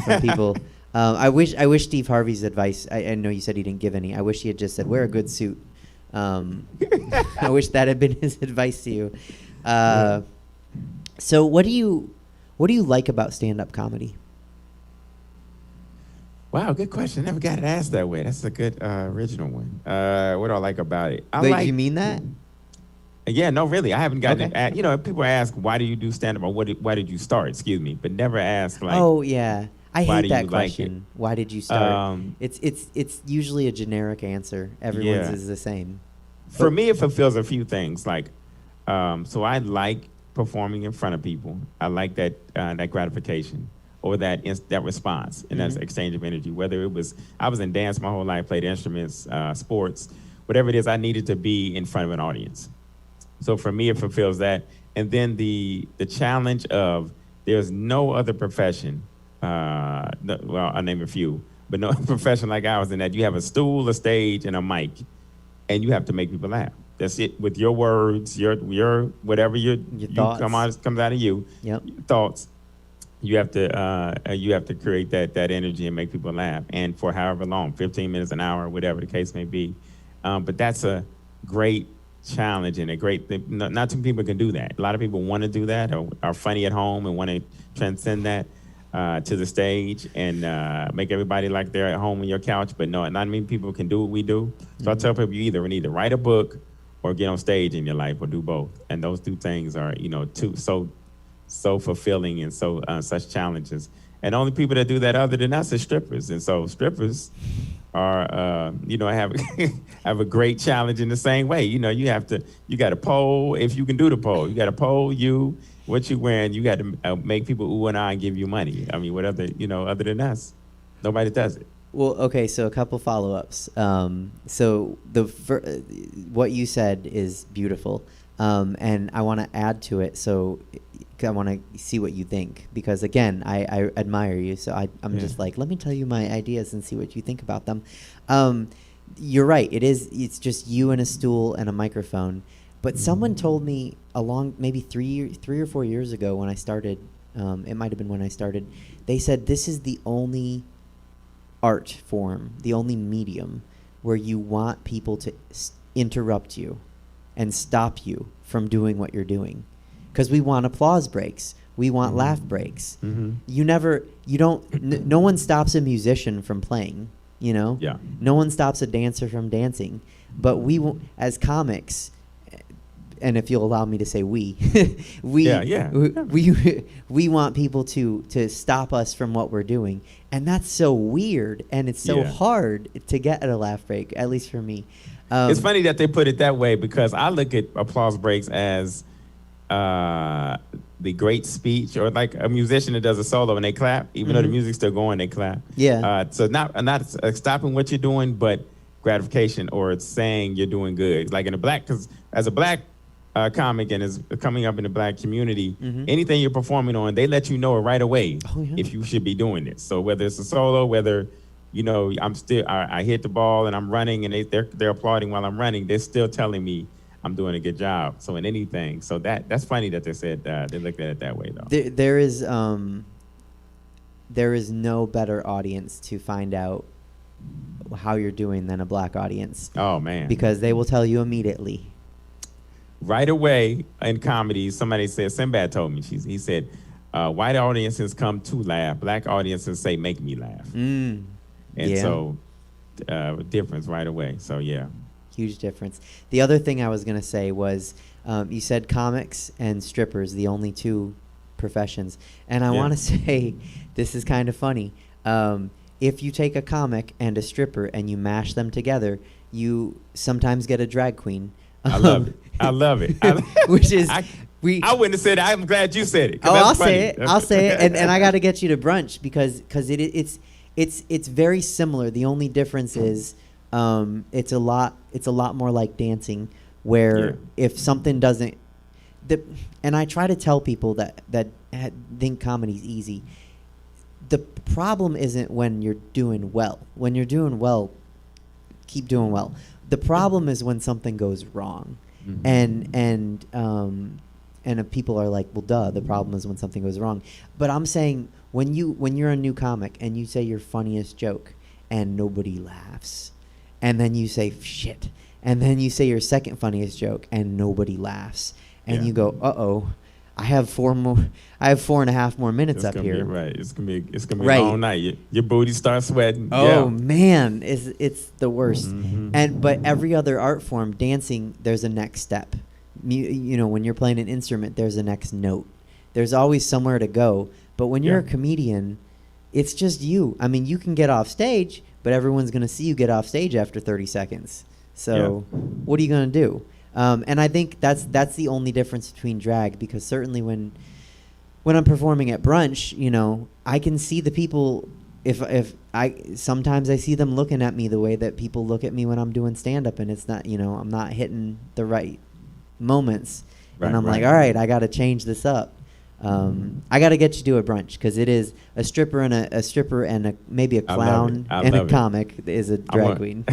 from people. I wish Steve Harvey's advice, I know you said he didn't give any. I wish he had just said, wear a good suit. I wish that had been his advice to you. So what do you like about stand-up comedy? Wow, good question. Never got it asked that way. That's a good original one. What do I like about it? Wait, you mean that? Yeah, no, really. I haven't gotten it. People ask, why do you do stand-up, or why did you start? Excuse me, but never ask like. Oh yeah, I hate that question. Like why did you start? It's usually a generic answer. Everyone's is the same. For me, it fulfills a few things. Like, so I like performing in front of people. I like that gratification or that response and that exchange of energy. Whether I was in dance my whole life, played instruments, sports, whatever it is, I needed to be in front of an audience. So for me, it fulfills that. And then the challenge of there's no other profession, well, I'll name a few, but no profession like ours in that you have a stool, a stage, and a mic, and you have to make people laugh. That's it. With your words, your whatever your thoughts comes out of you, your thoughts. You have to create that energy and make people laugh, and for however long, 15 minutes, an hour, whatever the case may be. But that's a great challenge and a great thing. Not too many people can do that. A lot of people want to do that or are funny at home and want to transcend that to the stage and make everybody like they're at home on your couch. But no, not many people can do what we do. So I tell people you either need to write a book or get on stage in your life or do both. And those two things are, so fulfilling and so such challenges. And the only people that do that other than us is strippers. And so strippers are, have a great challenge in the same way. You got to pole if you can do the pole. You got to pole what you wearing. You got to make people ooh and ah and give you money. I mean, what other than us, nobody does it. Well, okay, so a couple follow-ups. So what you said is beautiful, and I want to add to it. So I want to see what you think because, again, I admire you. So I'm just like, let me tell you my ideas and see what you think about them. You're right. It's just you and a stool and a microphone. But someone told me maybe 3 or 4 years ago when I started, it might have been when I started, they said this is the only art form, the only medium where you want people to interrupt you and stop you from doing what you're doing. Because we want applause breaks. We want laugh breaks. Mm-hmm. No one stops a musician from playing, Yeah. No one stops a dancer from dancing. But we, as comics, and if you'll allow me to say we want people to stop us from what we're doing. And that's so weird, and it's so hard to get at a laugh break, at least for me. It's funny that they put it that way because I look at applause breaks as the great speech, or like a musician that does a solo and they clap, even though the music's still going, they clap. Yeah. So not stopping what you're doing, but gratification, or it's saying you're doing good. Like because as a black comic and is coming up in the black community, anything you're performing on, they let you know right away if you should be doing it. So whether it's a solo, whether I hit the ball and I'm running and they're applauding while I'm running, they're still telling me I'm doing a good job. So in anything, so that's funny that they said they looked at it that way though. There is no better audience to find out how you're doing than a black audience. Oh man, because they will tell you immediately. Right away in comedy, somebody said, Sinbad told me, he said, white audiences come to laugh, black audiences say, make me laugh. So difference right away, so yeah. Huge difference. The other thing I was going to say was, you said comics and strippers, the only two professions. And I want to say, this is kind of funny. If you take a comic and a stripper and you mash them together, you sometimes get a drag queen. I love it. I love it. Which is I wouldn't have said it. I'm glad you said it. I'll say it. I'll say it. And I got to get you to brunch because it's very similar. The only difference is It's a lot more like dancing, where if something doesn't, and I try to tell people that think comedy's easy. The problem isn't when you're doing well. When you're doing well, keep doing well. The problem is when something goes wrong, and if people are like, well, duh. The problem is when something goes wrong. But I'm saying when you're a new comic and you say your funniest joke and nobody laughs, and then you say shit, and then you say your second funniest joke and nobody laughs, and you go, uh-oh, I have 4.5 more minutes up here. Right. It's gonna be a long night. Your booty starts sweating. Oh man, it's the worst. But every other art form, dancing, there's a next step. When you're playing an instrument, there's a next note. There's always somewhere to go. But when you're a comedian, it's just you. I mean, you can get off stage, but everyone's gonna see you get off stage after 30 seconds. So what are you gonna do? And I think that's the only difference between drag, because certainly when I'm performing at Brunch, I can see the people. Sometimes I see them looking at me the way that people look at me when I'm doing stand up, and it's not, I'm not hitting the right moments, and I'm like, all right, I got to change this up. I got to get you to a Brunch, because it is a stripper and maybe a clown and a comic is a drag queen.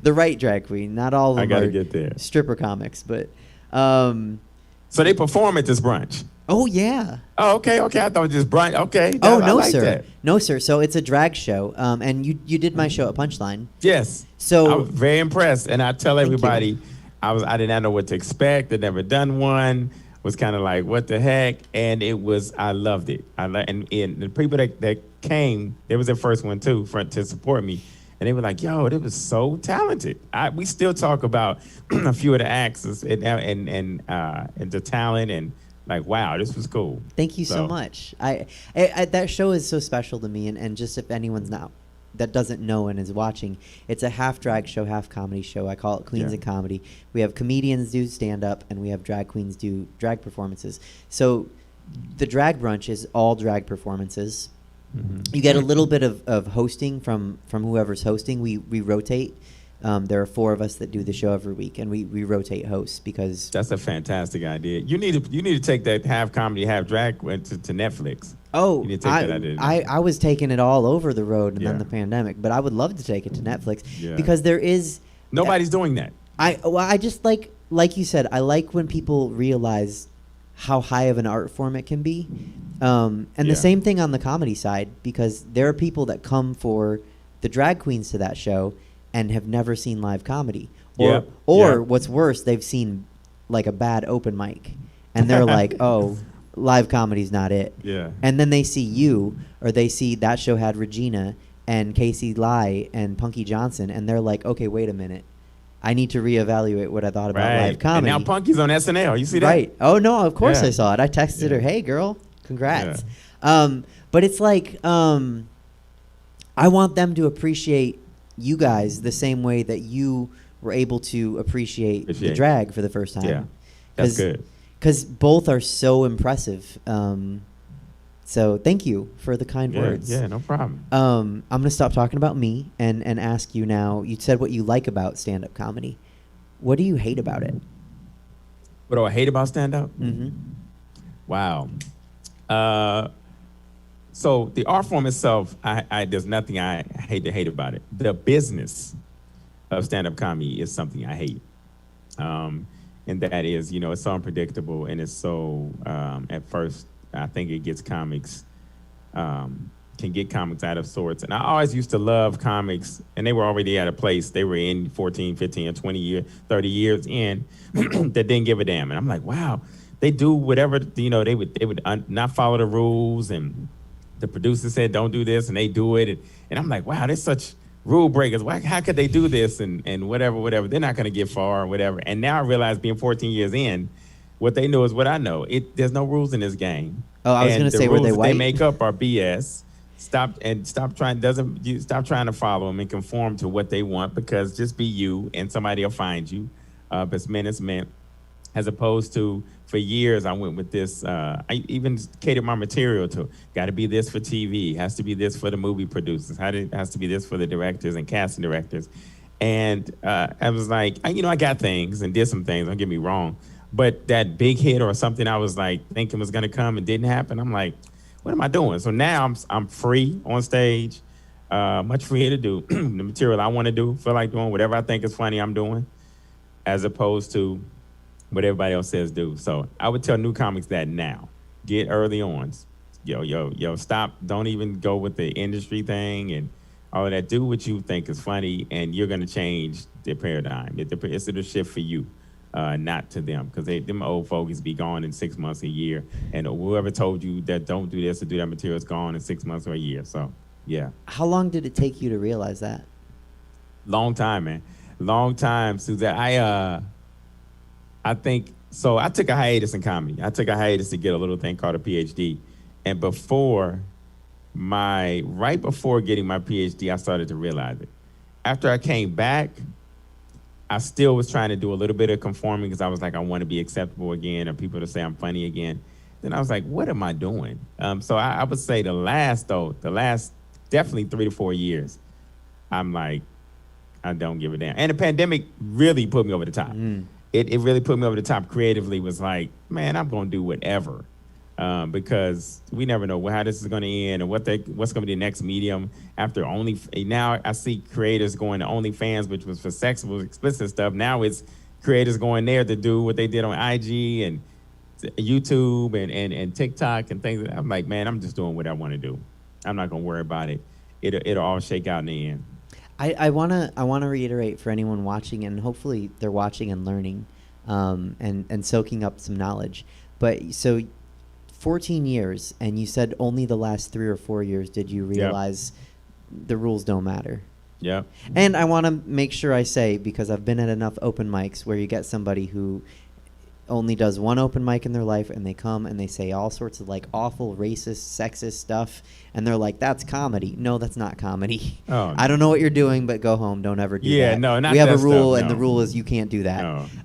The right drag queen, not all of them are get there. Stripper comics, but so they perform at this Brunch. Oh yeah. Oh, okay. I thought it was just Brunch. Okay. Oh no, like sir. That. No, sir. So it's a drag show, and you did my show at Punchline. Yes. So I was very impressed, and I tell everybody, I did not know what to expect. I'd never done one. Was kind of like, what the heck? And I loved it. And the people that came, they was their first one too, to support me. And they were like, yo, it was so talented. We still talk about a few of the acts and the talent, and like, wow, this was cool. Thank you so much. I that show is so special to me, and just if anyone's that doesn't know and is watching, it's a half drag show, half comedy show. I call it Queens of Comedy. We have comedians do stand up, and we have drag queens do drag performances. So the drag brunch is all drag performances. You get a little bit of hosting from whoever's hosting. We rotate. There are 4 of us that do the show every week, and we rotate hosts, because that's a fantastic idea. You need to take that half comedy, half drag to Netflix. Oh, you need to take that idea. I was taking it all over the road, and then the pandemic. But I would love to take it to Netflix, because there is nobody's doing that. I just like you said, I like when people realize how high of an art form it can be. And the same thing on the comedy side, because there are people that come for the drag queens to that show and have never seen live comedy. Or what's worse, they've seen like a bad open mic, and they're like, oh, live comedy's not it. Yeah. And then they see you, or they see that show had Regina and Casey Lai and Punky Johnson, and they're like, okay, wait a minute. I need to reevaluate what I thought about live comedy. And now Punky's on SNL. You see that? Right. Oh, no, of course I saw it. I texted her, hey, girl, congrats. But it's like, I want them to appreciate you guys the same way that you were able to appreciate the drag for the first time. Yeah, that's good. Because both are so impressive. So thank you for the kind words. Yeah, no problem. I'm going to stop talking about me and ask you now. You said what you like about stand-up comedy. What do you hate about it? What do I hate about stand-up? Mm-hmm. Wow. So the art form itself, there's nothing I hate about it. The business of stand-up comedy is something I hate. And that is, it's so unpredictable, and it's so, at first, I think it gets comics, can get comics out of sorts. And I always used to love comics, and they were already at a place. They were in 14, 15, or 20 years, 30 years in that didn't give a damn. And I'm like, wow, they do whatever, they would not follow the rules, and the producer said, don't do this, and they do it. And I'm like, wow, they're such rule breakers. How could they do this? And whatever. They're not going to get far or whatever. And now I realize, being 14 years in, what they know is what I know. There's no rules in this game. Oh, I was going to say, were they white? They make up are BS. Stop trying to follow them and conform to what they want, because just be you, and somebody will find you. It's men, it's men. as opposed to for years I went with this. I even catered my material to got to be this for TV, has to be this for the movie producers, has to be this for the directors and casting directors. And I was like, I got things and did some things. Don't get me wrong, but that big hit or something I was like thinking was gonna come and didn't happen. I'm like, what am I doing? So now I'm free on stage, much freer to do the material I want to do, feel like doing whatever I think is funny. I'm doing, as opposed to what everybody else says do. So I would tell new comics that now. Get early on. Yo, stop. Don't even go with the industry thing and all of that. Do what you think is funny, and you're going to change the paradigm. It's a shift for you, not to them, because them old fogies be gone in 6 months, a year. And whoever told you that don't do this or do that material is gone in 6 months or a year. So, yeah. How long did it take you to realize that? Long time, man. Long time, Suzette. I think, so I took a hiatus in comedy. I took a hiatus to get a little thing called a PhD. And right before getting my PhD, I started to realize it. After I came back, I still was trying to do a little bit of conforming because I was like, I want to be acceptable again, or people to say I'm funny again. Then I was like, what am I doing? So I would say the last definitely 3 to 4 years, I'm like, I don't give a damn. And the pandemic really put me over the top. It really put me over the top creatively. Was like, man, I'm going to do whatever. Because we never know how this is going to end and what's going to be the next medium after now I see creators going to OnlyFans, which was for sexual, explicit stuff. Now it's creators going there to do what they did on IG and YouTube and TikTok and things. I'm like, man, I'm just doing what I want to do. I'm not going to worry about it. It'll all shake out in the end. I wanna reiterate for anyone watching, and hopefully they're watching and learning, and soaking up some knowledge. But so 14 years, and you said only the last 3 or 4 years did you realize the rules don't matter. Yeah. And I want to make sure I say, because I've been at enough open mics where you get somebody who only does one open mic in their life, and they come and they say all sorts of like awful racist, sexist stuff, and they're like, that's comedy. No, that's not comedy. Oh, no. I don't know what you're doing, but go home. Don't ever do that. Yeah, no, not we have that a rule, stuff, and no. the rule is you can't do that.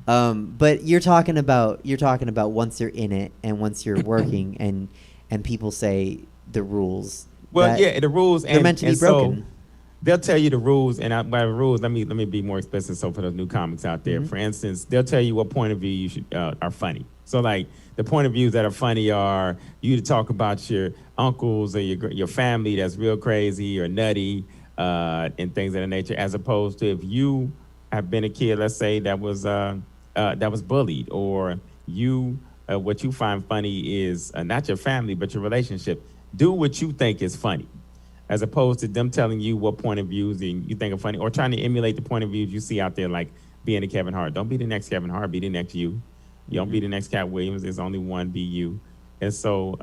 No. But you're talking about once you're in it and once you're working, and people say the rules. Well, yeah, the rules they're meant to be broken. So they'll tell you the rules, and by the rules, let me be more explicit. So for those new comics out there, for instance, they'll tell you what point of view you should are funny. So like the point of views that are funny are you to talk about your uncles or your family that's real crazy or nutty and things of that nature, as opposed to if you have been a kid, let's say that was bullied, or you what you find funny is not your family but your relationship. Do what you think is funny, as opposed to them telling you what point of views you think are funny, or trying to emulate the point of views you see out there, like being a Kevin Hart. Don't be the next Kevin Hart, be the next you. You don't be the next Cat Williams. There's only one, be you. And so,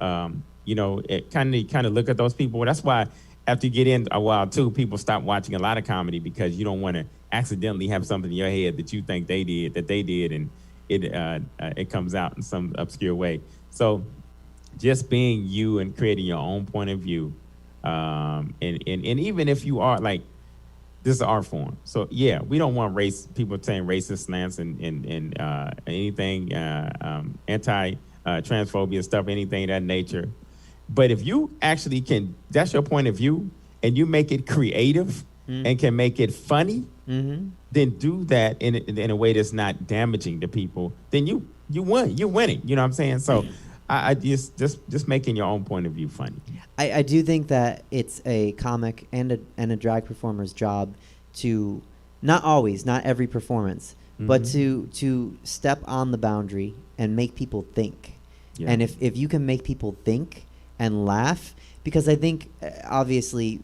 it kind of look at those people. That's why after you get in a while too, people stop watching a lot of comedy, because you don't want to accidentally have something in your head that you think they did, and it comes out in some obscure way. So just being you and creating your own point of view. And even if you are like, this is an art form. So yeah, we don't want people saying racist slants and anything anti-transphobia stuff, anything of that nature. But if you actually that's your point of view, and you make it creative and can make it funny, then do that in a way that's not damaging to people. Then you win. You're winning. You know what I'm saying? So. I just making your own point of view funny. I do think that it's a comic and a drag performer's job to, not every performance, but to step on the boundary and make people think. Yeah. And if you can make people think and laugh, because I think, obviously,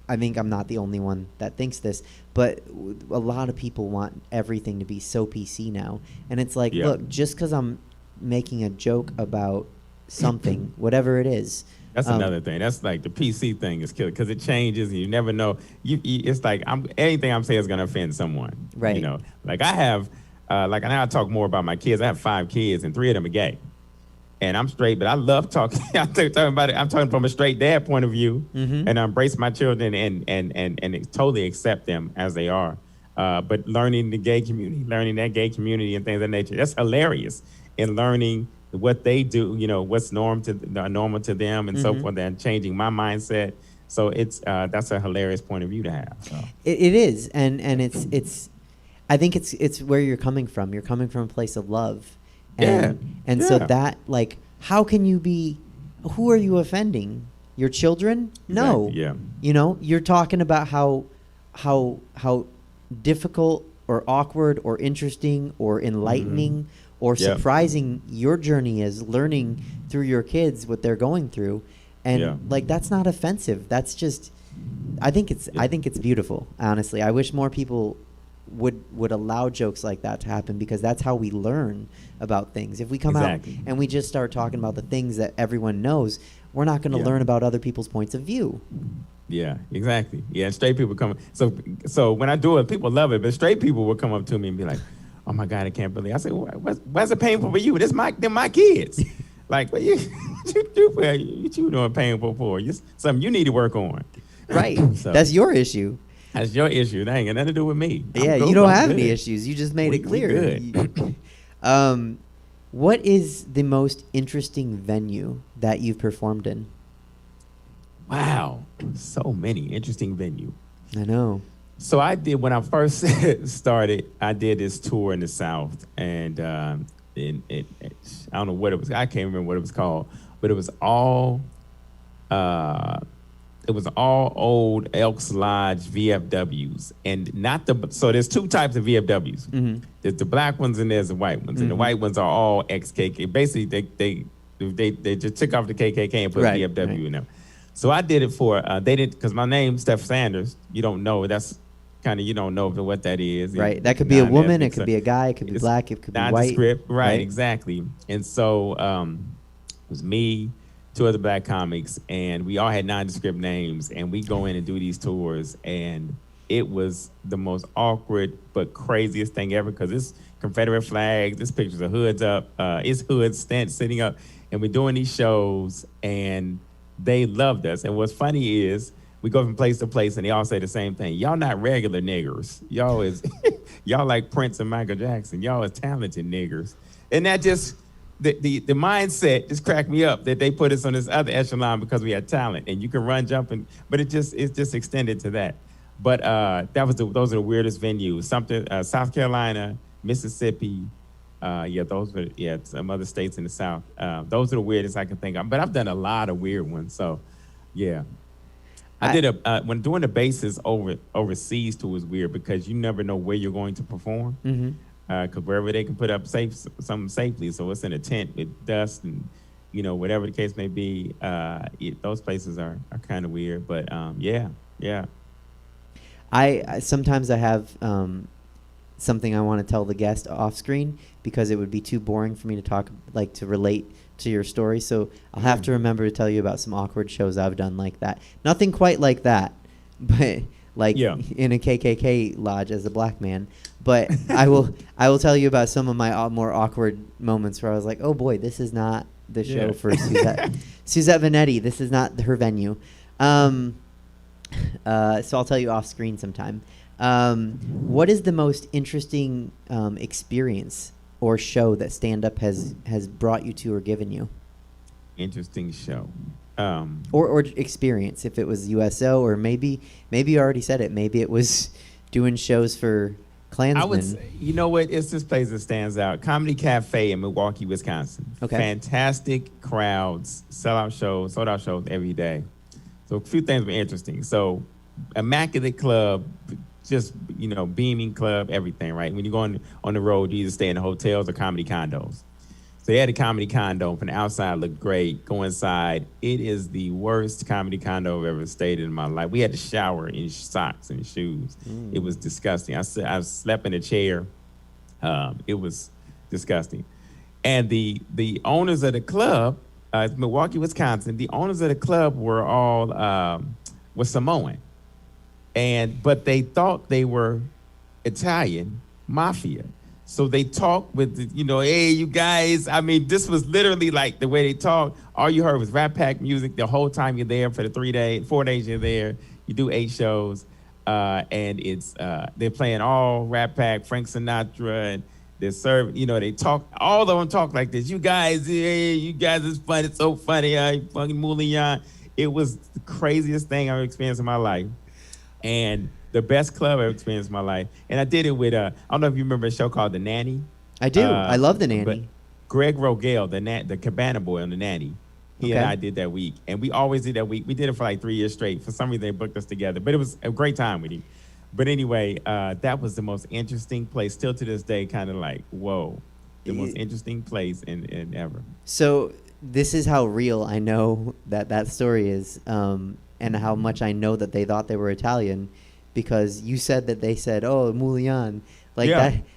I'm not the only one that thinks this, but a lot of people want everything to be so PC now. And it's like, look, just because I'm making a joke about something, whatever it is. That's another thing. That's like the PC thing is killer, because it changes and you never know. It's like anything I'm saying is going to offend someone. Right. Like I have, like now I talk more about my kids. I have 5 kids and 3 of them are gay. And I'm straight, but I love talking. I'm talking about it. I'm talking from a straight dad point of view, and I embrace my children and totally accept them as they are. But learning the gay community, learning that gay community and things of that nature, that's hilarious. And learning what they do, what's normal to them and so forth, and changing my mindset. So it's that's a hilarious point of view to have. So. It is, and it's. I think it's where you're coming from. You're coming from a place of love, and so that, like, how can you be? Who are you offending? Your children? No. Exactly, yeah. You're talking about how difficult or awkward or interesting or enlightening or surprising your journey is, learning through your kids what they're going through, and like, that's not offensive. That's just, I think it's beautiful. Honestly, I wish more people would allow jokes like that to happen, because that's how we learn about things. If we come out and we just start talking about the things that everyone knows, we're not going to learn about other people's points of view. Yeah, exactly. Yeah, straight people come. So when I do it, people love it, but straight people will come up to me and be like, "Oh my God, I can't believe." I say, "Why's it painful for you? They're my kids." Like, what you doing painful for? Something you need to work on. Right. So, that's your issue. That's your issue. That ain't got nothing to do with me. Yeah, you don't have any issues. You just made it clear. Good. What is the most interesting venue that you've performed in? Wow, so many interesting venue. I know. So I did, when I first started, I did this tour in the South, and I don't know what it was. I can't remember what it was called, but it was all old Elks Lodge VFWs, and so there's two types of VFWs. Mm-hmm. There's the black ones and there's the white ones, and the white ones are all ex-KKK. Basically, they just took off the KKK and put VFW in them. So I did it for they didn't, because my name's Steph Sanders. You don't know. That's kind of, you don't know what that is. Right. That could be a woman. It could be a guy. It could be black. It could be white. Nondescript. Right. Exactly. And so it was me, two other black comics, and we all had nondescript names, and we go in and do these tours, and it was the most awkward but craziest thing ever, because it's Confederate flags, this pictures of hoods up, it's hoods sitting up, and we're doing these shows, and they loved us. And what's funny is we go from place to place, and they all say the same thing: y'all not regular niggers, y'all is y'all like Prince and Michael Jackson, y'all is talented niggers. And that just the mindset just cracked me up, that they put us on this other echelon because we had talent, and you can run, jump, but it's just extended to that. But those are the weirdest venues. South Carolina, Mississippi, some other states in the South. Those are the weirdest I can think of. But I've done a lot of weird ones. So, yeah. I did when doing the bases overseas tour was weird, because you never know where you're going to perform. Mm-hmm. Because wherever they can put up something safely, so it's in a tent with dust and, whatever the case may be. Those places are kind of weird, but yeah. I sometimes I have something I want to tell the guest off screen, because it would be too boring for me to talk, like, to relate to your story. So I'll have to remember to tell you about some awkward shows I've done like that. Nothing quite like that, but like in a KKK lodge as a black man. But I will tell you about some of my more awkward moments where I was like, oh boy, this is not the show for Suzette Veneti. This is not her venue. So I'll tell you off screen sometime. What is the most interesting experience or show that stand-up has brought you to or given you? Interesting show. Or experience, if it was USO, or maybe you already said it. Maybe it was doing shows for Klansmen. I would say, you know what? It's this place that stands out. Comedy Cafe in Milwaukee, Wisconsin. Okay. Fantastic crowds, sold out shows every day. So a few things were interesting. So immaculate club, just, beaming club, everything, right? When you go on the road, you either stay in the hotels or comedy condos. So they had a comedy condo. From the outside, looked great. Go inside. It is the worst comedy condo I've ever stayed in my life. We had to shower in socks and shoes. It was disgusting. I slept in a chair. It was disgusting. And the owners of the club, Milwaukee, Wisconsin, the owners of the club were all were Samoan. But they thought they were Italian mafia. So they talked with, hey, you guys. I mean, this was literally like the way they talked. All you heard was Rat Pack music the whole time you're there for the 4 days you're there. You do 8 shows. and it's they're playing all Rat Pack, Frank Sinatra, and they're serving. They talk. All of them talk like this. You guys is funny. It's so funny. Fucking Mulian. It was the craziest thing I've experienced in my life, and the best club I've experienced in my life. And I did it with I don't know if you remember a show called The Nanny. I do. I love The Nanny. But Greg Rogel, the Cabana boy on The Nanny, he and I did that week. And we always did that week. We did it for like 3 years straight. For some reason, they booked us together. But it was a great time with him. But anyway, that was the most interesting place. Still to this day, kind of like, whoa. The most interesting place in ever. So this is how real I know that story is, and how much I know that they thought they were Italian, because you said that they said, "Oh, Mulian," like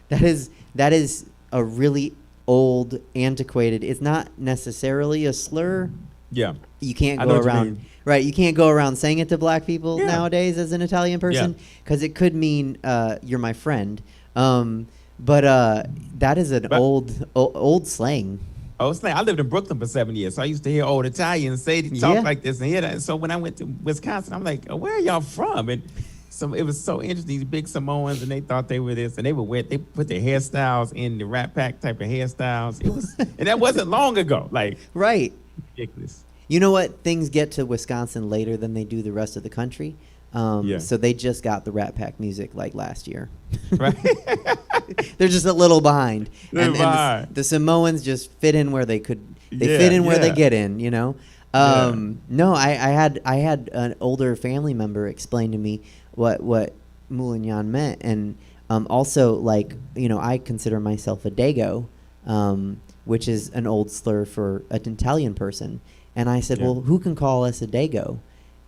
that is a really old, antiquated. It's not necessarily a slur. Yeah, you can't go around. Right, you can't go around saying it to black people nowadays as an Italian person, because it could mean you're my friend. But that is an old slang. Oh, slang. I lived in Brooklyn for 7 years, so I used to hear old Italians talk like this and hear that. So when I went to Wisconsin, I'm like, where are y'all from? And so it was so interesting. These big Samoans, and they thought they were this, and they put their hairstyles in the Rat Pack type of hairstyles. It was, and that wasn't long ago. Like, right, ridiculous. You know what? Things get to Wisconsin later than they do the rest of the country. So they just got the Rat Pack music like last year. Right. They're just a little behind. And the Samoans just fit in where they could. They fit in where they get in, No, I had an older family member explain to me what Mulignan meant. And also, like, I consider myself a Dago, which is an old slur for an Italian person. And I said, well, who can call us a Dago?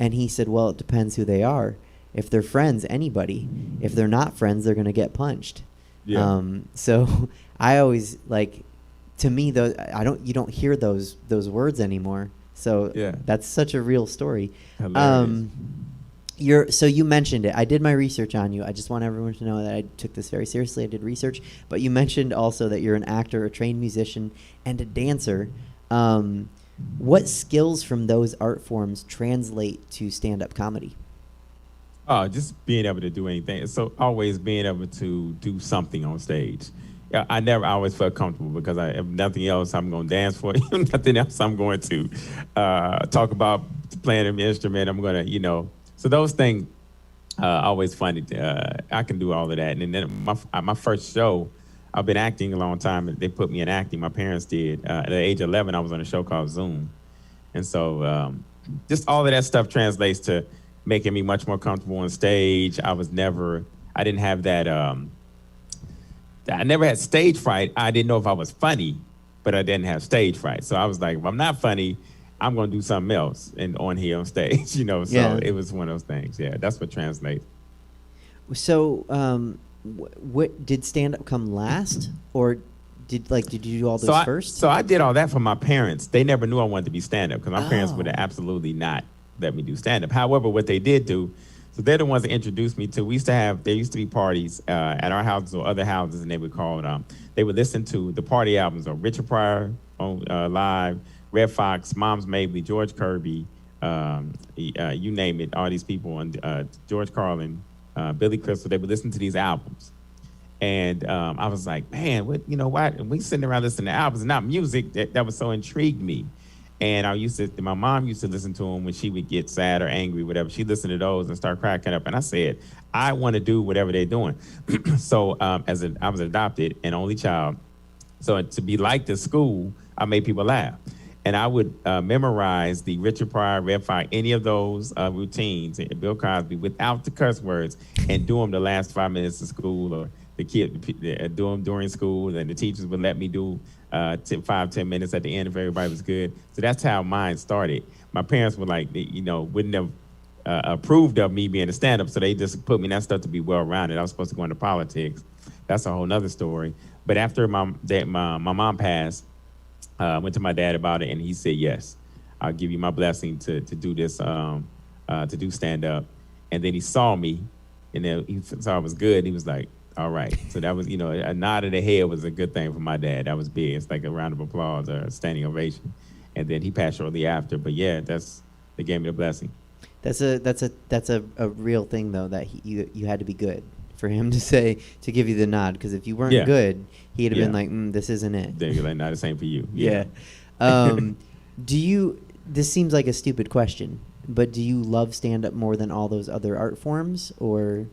And he said, well, it depends who they are. If they're friends, anybody. If they're not friends, they're going to get punched. Yeah. So I always, like, to me, you don't hear those words anymore. So that's such a real story. So you mentioned it. I did my research on you. I just want everyone to know that I took this very seriously. I did research. But you mentioned also that you're an actor, a trained musician, and a dancer. What skills from those art forms translate to stand-up comedy? Oh, just being able to do anything. So always being able to do something on stage. Yeah, I always felt comfortable because if nothing else, I'm going to dance for it. Nothing else, I'm going to talk about playing an instrument. I'm going to, So those things always funny. I can do all of that. And then my first show, I've been acting a long time. They put me in acting. My parents did. At the age of 11, I was on a show called Zoom. And so just all of that stuff translates to making me much more comfortable on stage. I didn't have that, I never had stage fright. I didn't know if I was funny, but I didn't have stage fright. So I was like, if I'm not funny, I'm going to do something else on here on stage, So it was one of those things. Yeah, that's what translates. So, what did stand-up come last, or did you do all those first? So I did all that for my parents. They never knew I wanted to be stand-up because my parents would have absolutely not let me do stand-up. However, what they did do, so they're the ones that introduced me to. There used to be parties at our houses or other houses, and they would call it. They would listen to the party albums of Richard Pryor on live, Red Fox, Moms Mabley, George Kirby, you name it. All these people, and George Carlin. Billy Crystal, they would listen to these albums. And I was like, man, why? And we sitting around listening to albums and not music. That was so intrigued me. And my mom used to listen to them when she would get sad or angry, whatever. She'd listen to those and start cracking up. And I said, I want to do whatever they're doing. So I was adopted, an only child. So to be liked at school, I made people laugh. And I would memorize the Richard Pryor, Red Fox, any of those routines, Bill Cosby, without the curse words, and do them the last 5 minutes of school, or the kid do them during school, and the teachers would let me do 5-10 minutes at the end if everybody was good. So that's how mine started. My parents were like, wouldn't have approved of me being a stand-up, so they just put me in that stuff to be well-rounded. I was supposed to go into politics. That's a whole nother story. But after my mom passed, went to my dad about it, and he said, yes, I'll give you my blessing to do this, to do stand-up. And then he saw me, and then he saw I was good. He was like, all right. So that was, a nod of the head was a good thing for my dad. That was big. It's like a round of applause or a standing ovation. And then he passed shortly after. But yeah, they gave me the blessing. That's a real thing though, that you had to be good for him to give you the nod, because if you weren't good, he'd have been like, this isn't it. Then you're like, no, this ain't for you. Yeah. This seems like a stupid question, but do you love stand-up more than all those other art forms, or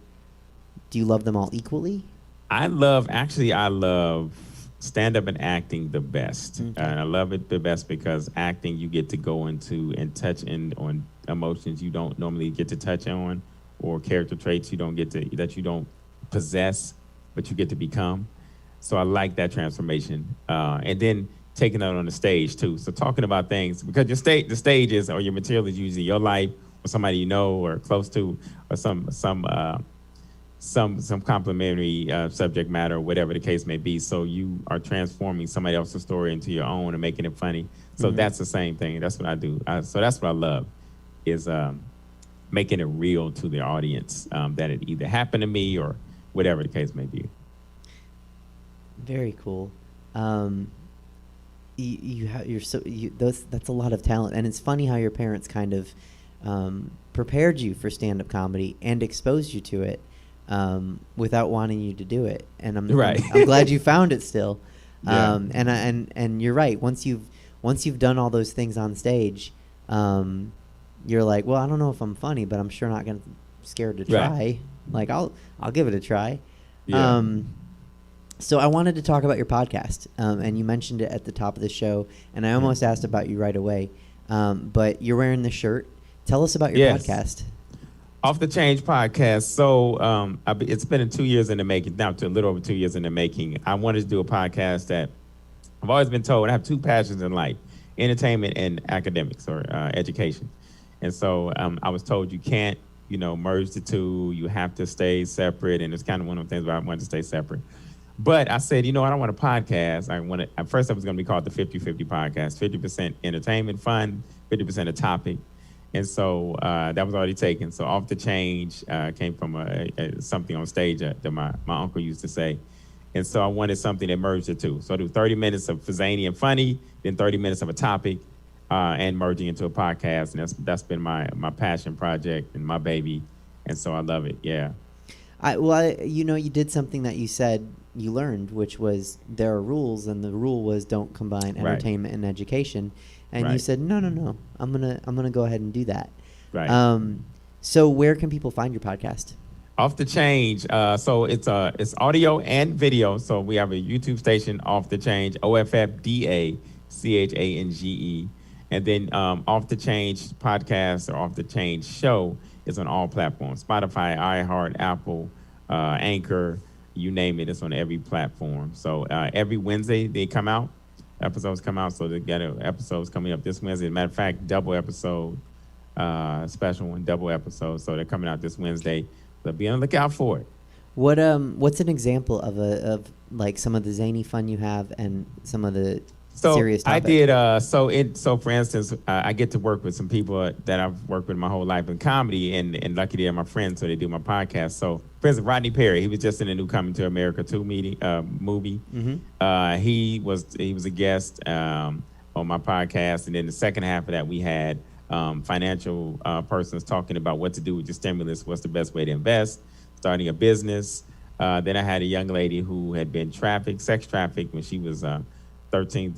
do you love them all equally? I love stand-up and acting the best. Okay. And I love it the best because acting, you get to go into and touch on emotions you don't normally get to touch on, or character traits that you don't possess, but you get to become. So I like that transformation. And then taking it on the stage too. So talking about things, because the stage is, or your material is usually your life or somebody you know or close to, or some complimentary subject matter, or whatever the case may be. So you are transforming somebody else's story into your own and making it funny. So that's the same thing. That's what I do. So that's what I love, is making it real to the audience, that it either happened to me or whatever the case may be. Very cool. That's a lot of talent, and it's funny how your parents kind of prepared you for stand-up comedy and exposed you to it without wanting you to do it. And I'm glad you found it still. Yeah. And you're right. Once you've done all those things on stage, you're like, well, I don't know if I'm funny, but I'm sure not scared to try. Right. Like I'll give it a try. Yeah. So I wanted to talk about your podcast, and you mentioned it at the top of the show, and I almost asked about you right away, but you're wearing the shirt. Tell us about your podcast. Off the Change podcast. So it's been 2 years in the making, now to a little over 2 years in the making. I wanted to do a podcast that I've always been told I have two passions in life: entertainment and academics, or education. And so I was told you can't, merge the two. You have to stay separate. And it's kind of one of the things where I wanted to stay separate. But I said, I don't want a podcast. At first it was going to be called the 50-50 podcast, 50% entertainment fun, 50% a topic. And so that was already taken. So Off the Change came from something on stage that my uncle used to say. And so I wanted something that merged the two. So I do 30 minutes of zany and funny, then 30 minutes of a topic, and merging into a podcast. And that's been my passion project and my baby. And so I love it. Yeah. You did something that you said you learned, which was there are rules, and the rule was don't combine entertainment and education. And you said, no, I'm gonna go ahead and do that. Right. So where can people find your podcast? Off the Change. So it's audio and video. So we have a YouTube station, Off the Change, OFFDACHANGE. And then Off the Change podcast, or Off the Change show, is on all platforms: Spotify, iHeart, Apple, Anchor, you name it. It's on every platform. So every Wednesday episodes come out. So they got episodes coming up this Wednesday. As a matter of fact, double episode, special one, double episode. So they're coming out this Wednesday. So be on the lookout for it. What's an example of like some of the zany fun you have and some of the serious topics? I did. So for instance, I get to work with some people that I've worked with my whole life in comedy, and lucky they're my friends, so they do my podcast. So for instance, Rodney Perry, he was just in the new Coming to America 2 movie. Mm-hmm. He was a guest on my podcast, and then the second half of that we had financial persons talking about what to do with your stimulus, what's the best way to invest, starting a business. Then I had a young lady who had been sex trafficked when she was 13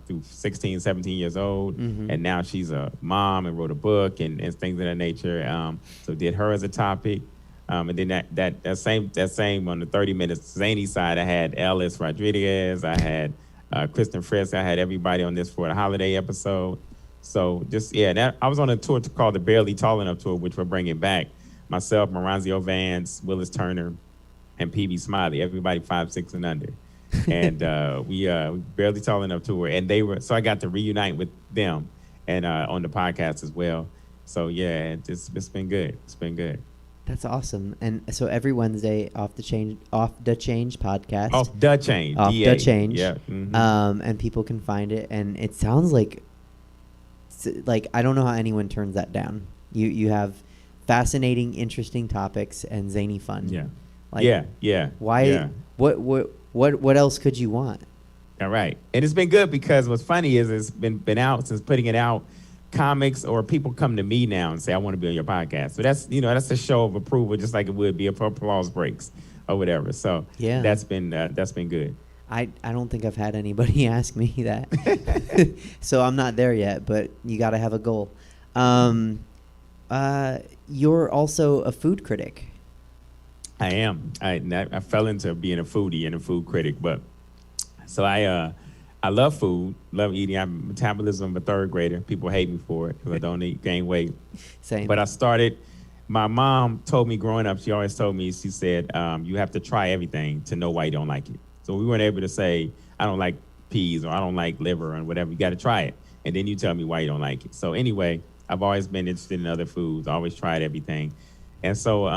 through 16, 17 years old. Mm-hmm. And now she's a mom and wrote a book and things of that nature. So did her as a topic. And then that same on the 30 minutes zany side, I had Ellis Rodriguez, I had Kristen Frisk, I had everybody on this for the holiday episode. So I was on a tour called the Barely Tall Enough Tour, which we're bringing back. Myself, Maranzio Vance, Willis Turner, and PB Smiley, everybody 5'6" and under. And we Barely Tall Enough Tour, and so I got to reunite with them and on the podcast as well. So yeah, it's been good. It's been good. That's awesome. And so every Wednesday, Off the Change podcast. Off the Change. Off DA. the Change. Yeah. Mm-hmm. And people can find it, and it sounds like I don't know how anyone turns that down. You have fascinating, interesting topics and zany fun. Yeah. Yeah. Why? Yeah. What else could you want? All right. And it's been good because what's funny is it's been out since putting it out. comics or people come to me now and say, I want to be on your podcast. So that's, that's a show of approval, just like it would be if applause breaks or whatever. So Yeah. that's been good. I don't think I've had anybody ask me that. So I'm not there yet, but you got to have a goal. You're also a food critic. I am. I fell into being a foodie and a food critic, but so I love food, love eating. I'm metabolism of a third grader. People hate me for it because I don't eat, gain weight. Same. But I started. My mom told me growing up. She always told me. She said, "You have to try everything to know why you don't like it." So we weren't able to say, "I don't like peas" or "I don't like liver" or whatever. You got to try it, and then you tell me why you don't like it. So anyway, I've always been interested in other foods. Always tried everything, and so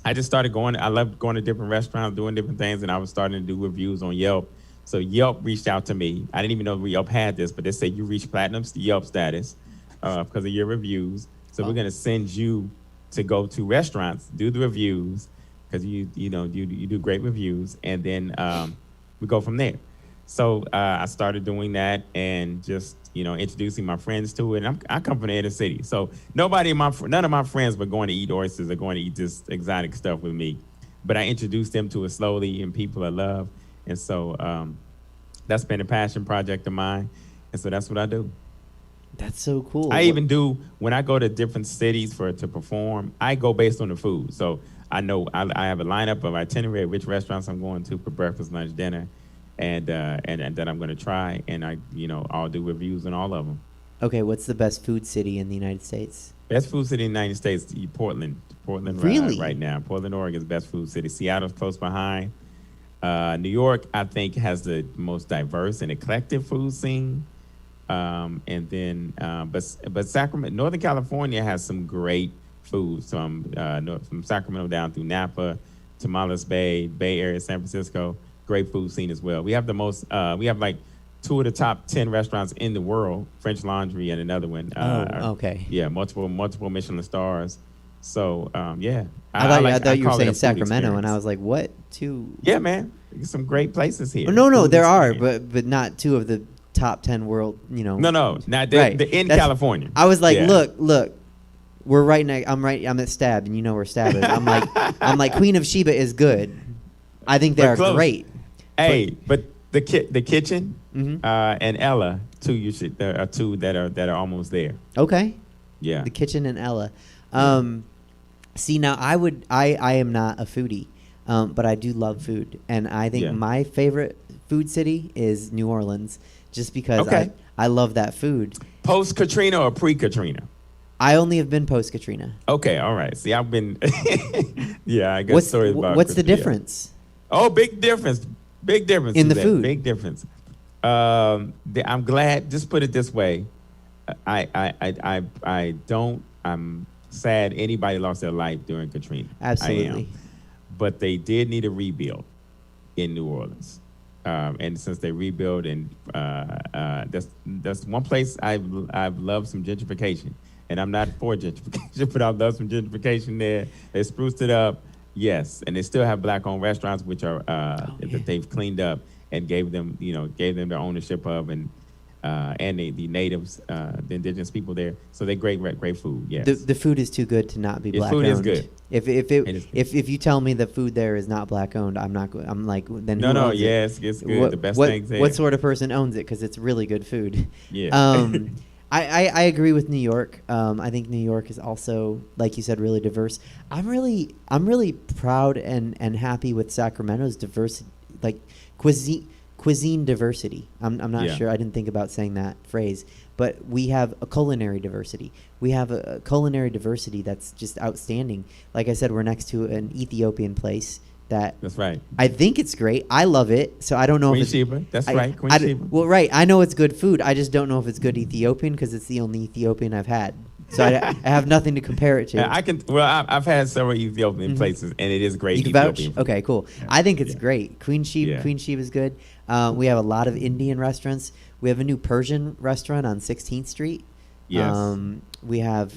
I just started going. I loved going to different restaurants, doing different things, and I was starting to do reviews on Yelp. So Yelp reached out to me. I didn't even know Yelp had this, but they said you reached platinum Yelp status because of your reviews. So we're gonna send you to go to restaurants, do the reviews, because you do great reviews, and then we go from there. So I started doing that and just introducing my friends to it. And I come from the inner city, so none of my friends were going to eat oysters or going to eat this exotic stuff with me, but I introduced them to it slowly, and people I love. And so that's been a passion project of mine. And so that's what I do. That's so cool. I even do, when I go to different cities to perform, I go based on the food. So I know I have a lineup of itinerary of which restaurants I'm going to for breakfast, lunch, dinner, and that I'm going to try. And I'll do reviews on all of them. Okay, what's the best food city in the United States? Best food city in the United States, Portland. Really? Right now. Portland, Oregon is the best food city. Seattle's close behind. New York, I think, has the most diverse and eclectic food scene. And then, but Sacramento, Northern California has some great food. From Sacramento down through Napa, Tamales Bay, Bay Area, San Francisco, great food scene as well. We have we have like 2 of the top 10 restaurants in the world, French Laundry and another one. Okay. Yeah, multiple Michelin stars. So, yeah. I thought you were call it saying a food Sacramento, and experience. I was like, what? 2? Yeah, man. There's some great places here. No, Food there are, experience. but not 2 of the top 10 world, No. Now, Right. they're in That's- California. I was like, Yeah. look, we're right next. I'm at Stab, and you know where Stab is. I'm like, Queen of Sheba is good. I think they But are close. great. Hey, but the kitchen Mhm. and Ella, there are 2 that are almost there. Okay. Yeah. The Kitchen and Ella. See, now I am not a foodie, but I do love food, and I think Yeah. my favorite food city is New Orleans, just because Okay. I love that food. Post Katrina or pre Katrina? I only have been post Katrina. Okay, all right. See, I've been. Yeah, I got stories about. What's the Katrina. difference? Oh, big difference. Big difference In the Suzette. food. Big difference. I'm glad. Just put it this way. I'm sad anybody lost their life during Katrina. Absolutely. I am. But they did need a rebuild in New Orleans. And since they rebuild, and that's one place I've loved some gentrification. And I'm not for gentrification, but I've loved some gentrification there. They spruced it up, yes, and they still have black-owned restaurants, which are that they've cleaned up and gave them their ownership of, and the natives, the indigenous people there. So they're great food. Yes. The food is too good to not be The black food owned. is good. If you tell me the food there is not black owned, I'm not. I'm like, then who owns it? yes, it's good. The best things there. What sort of person owns it? Because it's really good food. Yeah. I agree with New York. I think New York is also, like you said, really diverse. I'm really proud and happy with Sacramento's diversity, like cuisine diversity. I'm not sure. I didn't think about saying that phrase, but we have a culinary diversity. We have a culinary diversity that's just outstanding. Like I said, we're next to an Ethiopian place That's right. I think it's great. I love it. So I don't know Queen if it's Sheba. That's right. Queen Sheba. Well, right. I know it's good food. I just don't know if it's good Ethiopian because it's the only Ethiopian I've had. So I have nothing to compare it to. I've had several Ethiopian places, and it is great. You can vouch? Ethiopian food. Okay, cool. Yeah. I think it's great. Queen Sheba is good. We have a lot of Indian restaurants. We have a new Persian restaurant on 16th Street. Yes. We have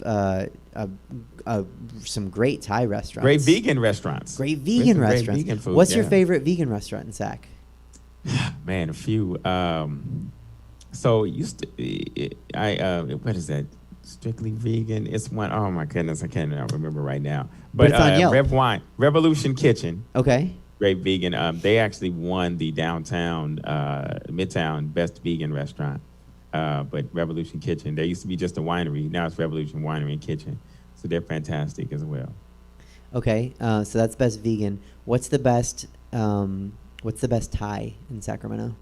some great Thai restaurants. Great vegan restaurants. Great vegan restaurants. Great vegan food, What's your yeah. favorite vegan restaurant in Sac? Man, a few. So what is that? Strictly vegan. It's one. Oh my goodness, I can't remember right now. But it's on Yelp. Revolution Kitchen. Okay. Great vegan. They actually won the downtown Midtown best vegan restaurant. But Revolution Kitchen. There used to be just a winery. Now it's Revolution Winery and Kitchen. So they're fantastic as well. Okay. So that's best vegan. What's the best Thai in Sacramento?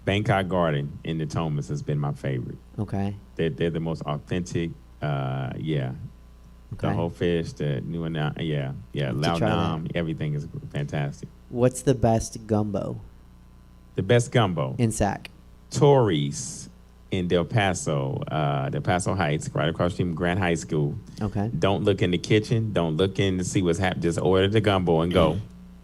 Bangkok Garden in the Thomas has been my favorite. Okay. They're the most authentic. Yeah. Okay. The whole fish, the new and Lao Nam, everything is fantastic. What's the best gumbo The best gumbo. in Sac? Torres in Del Paso Heights, right across from Grant High School. Okay. Don't look in the kitchen. Don't look in to see what's happening. Just order the gumbo and go.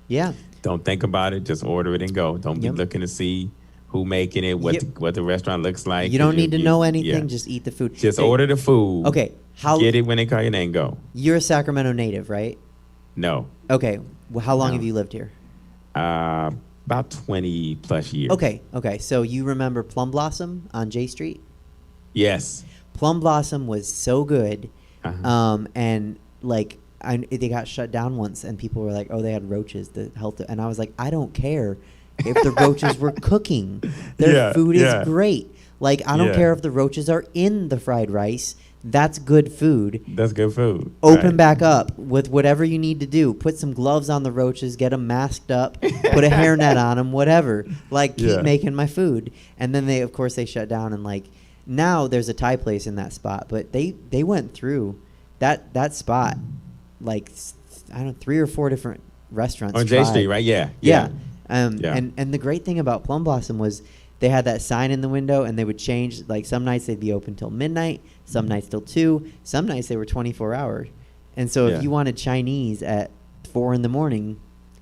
Yeah. Don't think about it. Just order it and go. Don't be looking to see who making it, what the restaurant looks like. You don't need to know anything. Yeah. Just eat the food. Just order the food. Okay. Get it when they call your name. Go. You're a Sacramento native, right? No. Okay. Well, how long No. have you lived here? About 20 plus years. Okay. So you remember Plum Blossom on J Street? Yes. Plum Blossom was so good, Uh-huh. and like they got shut down once, and people were like, "Oh, they had roaches." The health, and I was like, "I don't care if the roaches were cooking. Their food is great. Like I don't care if the roaches are in the fried rice. That's good food. That's good food. Open back up with whatever you need to do. Put some gloves on the roaches. Get them masked up. Put a hairnet on them. Whatever. Like keep making my food." And then they, of course, they shut down. And like now there's a Thai place in that spot, but they went through that spot like I don't know 3 or 4 different restaurants on J Street, right? Yeah. And the great thing about Plum Blossom was they had that sign in the window, and they would change. Like some nights they'd be open till midnight, some nights till 2, some nights they were 24 hours. And so if you wanted Chinese at 4 a.m,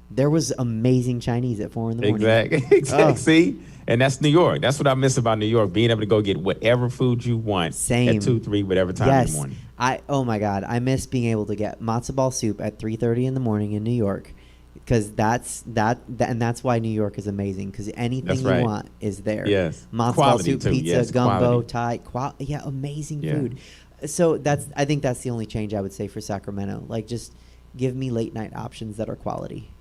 there was amazing Chinese at 4 a.m. Exactly. Oh. See, and that's New York. That's what I miss about New York: being able to go get whatever food you want Same. at 2, 3, whatever time in the morning. Oh my God, I miss being able to get matzo ball soup at 3:30 in the morning in New York. Because and that's why New York is amazing. Because anything you want is there. Yes, matzo ball soup, pizza, gumbo, Thai, amazing food. So I think that's the only change I would say for Sacramento. Like just give me late night options that are quality.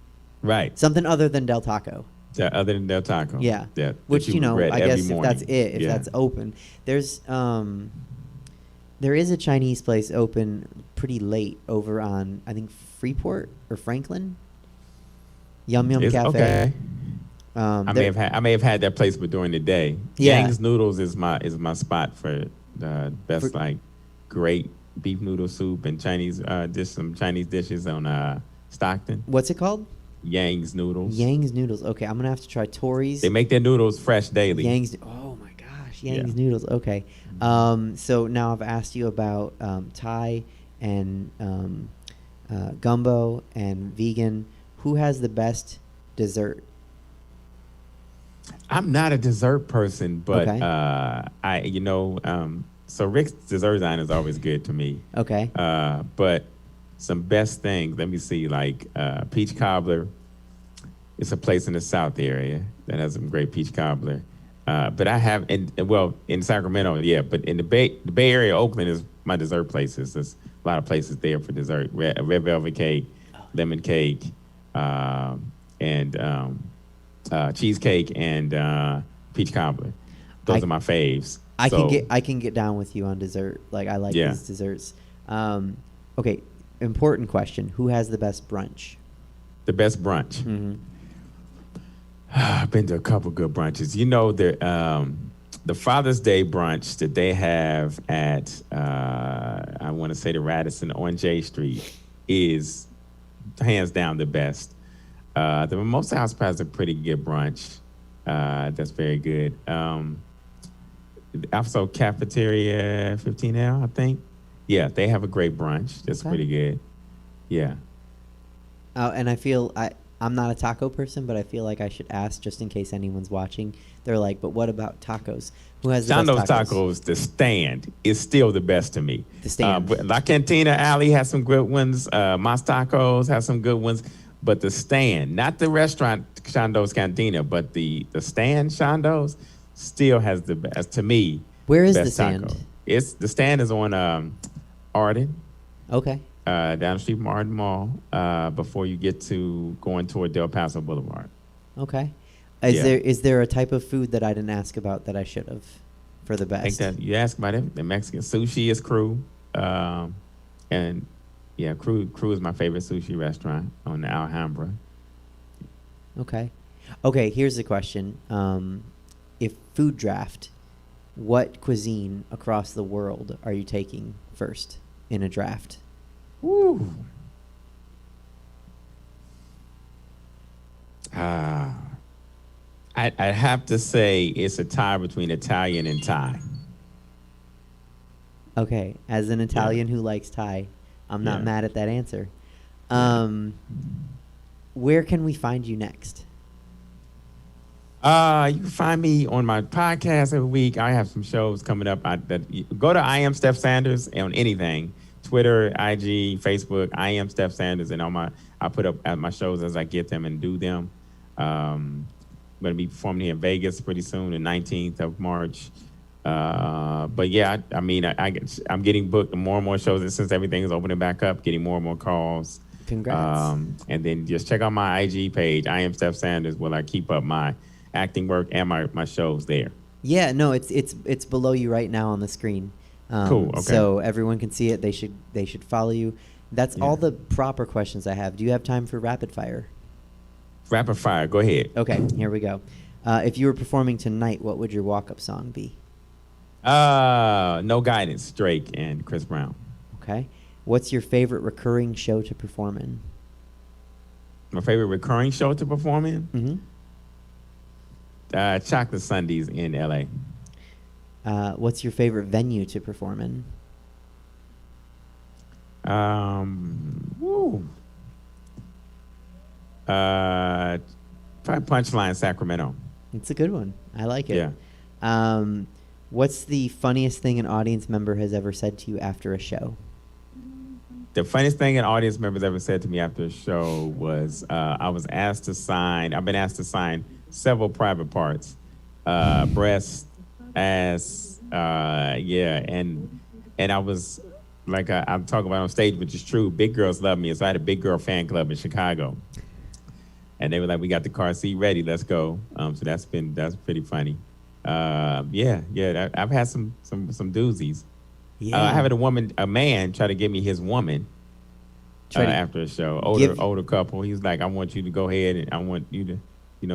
Right. Something other than Del Taco. Yeah, other than Del Taco. Yeah. That Which you I guess if morning. that's it, if that's open, there is a Chinese place open pretty late over on I think Freeport or Franklin. Yum Yum Cafe. Okay. I I may have had that place, but during the day. Yeah. Yang's Noodles is my spot for the best great beef noodle soup and Chinese some Chinese dishes on Stockton. What's it called? Yang's Noodles. Yang's Noodles. Okay, I'm gonna have to try Tori's. They make their noodles fresh daily. Oh my gosh, Yang's Noodles. Okay. So now I've asked you about Thai and gumbo and vegan. Who has the best dessert? I'm not a dessert person, but Okay. so Rick's dessert design is always good to me. Okay. But some best things, let me see, like peach cobbler. It's a place in the South area that has some great peach cobbler. But I have, in Sacramento, but in the Bay Area, Oakland is my dessert places. There's a lot of places there for dessert. Red velvet cake, lemon cake, and cheesecake and peach cobbler. Those are my faves. I can get down with you on dessert. Like I like these desserts. Okay, important question. Who has the best brunch? The best brunch. Mm-hmm. I've been to a couple good brunches. You know, the Father's Day brunch that they have at I want to say the Radisson on J Street is hands down the best. The Mimosa House has a pretty good brunch. That's very good. Also, Cafeteria 15L, I think. Yeah, they have a great brunch. That's pretty good. Yeah. And I feel I'm not a taco person, but I feel like I should ask just in case anyone's watching. They're like, but what about tacos? Who has the best tacos? The Stand is still the best to me. The Stand. La Cantina Alley has some good ones. Mas Tacos has some good ones. But the Stand, not the restaurant Shando's Cantina, but the Stand Shando's, still has the best, to me. Where is best the stand? taco. The stand is on Arden. Okay. Down the street from Arden Mall, before you get to going toward Del Paso Boulevard. Okay. Yeah. Is there a type of food that I didn't ask about that I should have for the I best? think that you asked about it. The Mexican sushi is Crew, and yeah, Crew is my favorite sushi restaurant on the Alhambra. Okay. Okay, here's the question. If food draft, what cuisine across the world are you taking first in a draft? Woo. I'd have to say it's a tie between Italian and Thai. Okay, as an Italian who likes Thai, I'm not Yeah. mad at that answer. Where can we find you next? You can find me on my podcast every week. I have some shows coming up. Go to I am Steph Sanders on anything. Twitter, IG, Facebook, I am Steph Sanders, and I put up at my shows as I get them and do them. I'm going to be performing here in Vegas pretty soon, the 19th of March. But yeah, I'm getting booked more and more shows since everything is opening back up, getting more and more calls. Congrats. And then just check out my IG page, I am Steph Sanders, where I keep up my acting work and my shows there. Yeah, no, it's below you right now on the screen. Cool. Okay. So everyone can see it. They should follow you. That's all the proper questions I have. Do you have time for rapid fire? Rapid fire. Go ahead. Okay, here we go. If you were performing tonight, what would your walk-up song be? No Guidance, Drake and Chris Brown. Okay. What's your favorite recurring show to perform in? My favorite recurring show to perform in? Mm-hmm. Chocolate Sundays in LA. What's your favorite venue to perform in? Probably Punchline Sacramento. It's a good one. I like it. Yeah. What's the funniest thing an audience member has ever said to you after a show? The funniest thing an audience member's ever said to me after a show was I've been asked to sign several private parts, breast, ass, and I was like I'm talking about on stage, which is true. Big girls love me, so I had a big girl fan club in Chicago, and they were like, "We got the car seat ready, let's go." So that's pretty funny. I've had some doozies. Yeah. I had a man try to give me his woman after a show. Older couple. He was like, "I want you to go ahead and I want you to,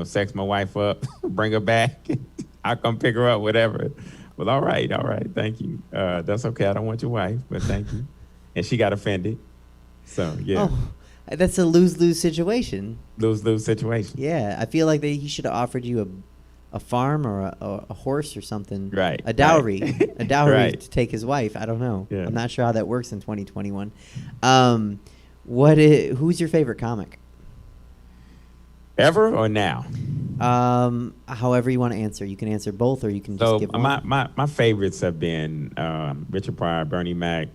sex my wife up, bring her back. I'll come pick her up, whatever." Well, all right, thank you. That's okay. I don't want your wife, but thank you. And she got offended. So yeah. Oh, that's a lose-lose situation. Lose-lose situation. Yeah, I feel like he should have offered you a farm or a horse or something. Right. A dowry. Right. A dowry Right. to take his wife. I don't know. Yeah. I'm not sure how that works in 2021. Who's your favorite comic? Ever or now? However you want to answer. You can answer both, or you can just give one. my favorites have been Richard Pryor, Bernie Mac,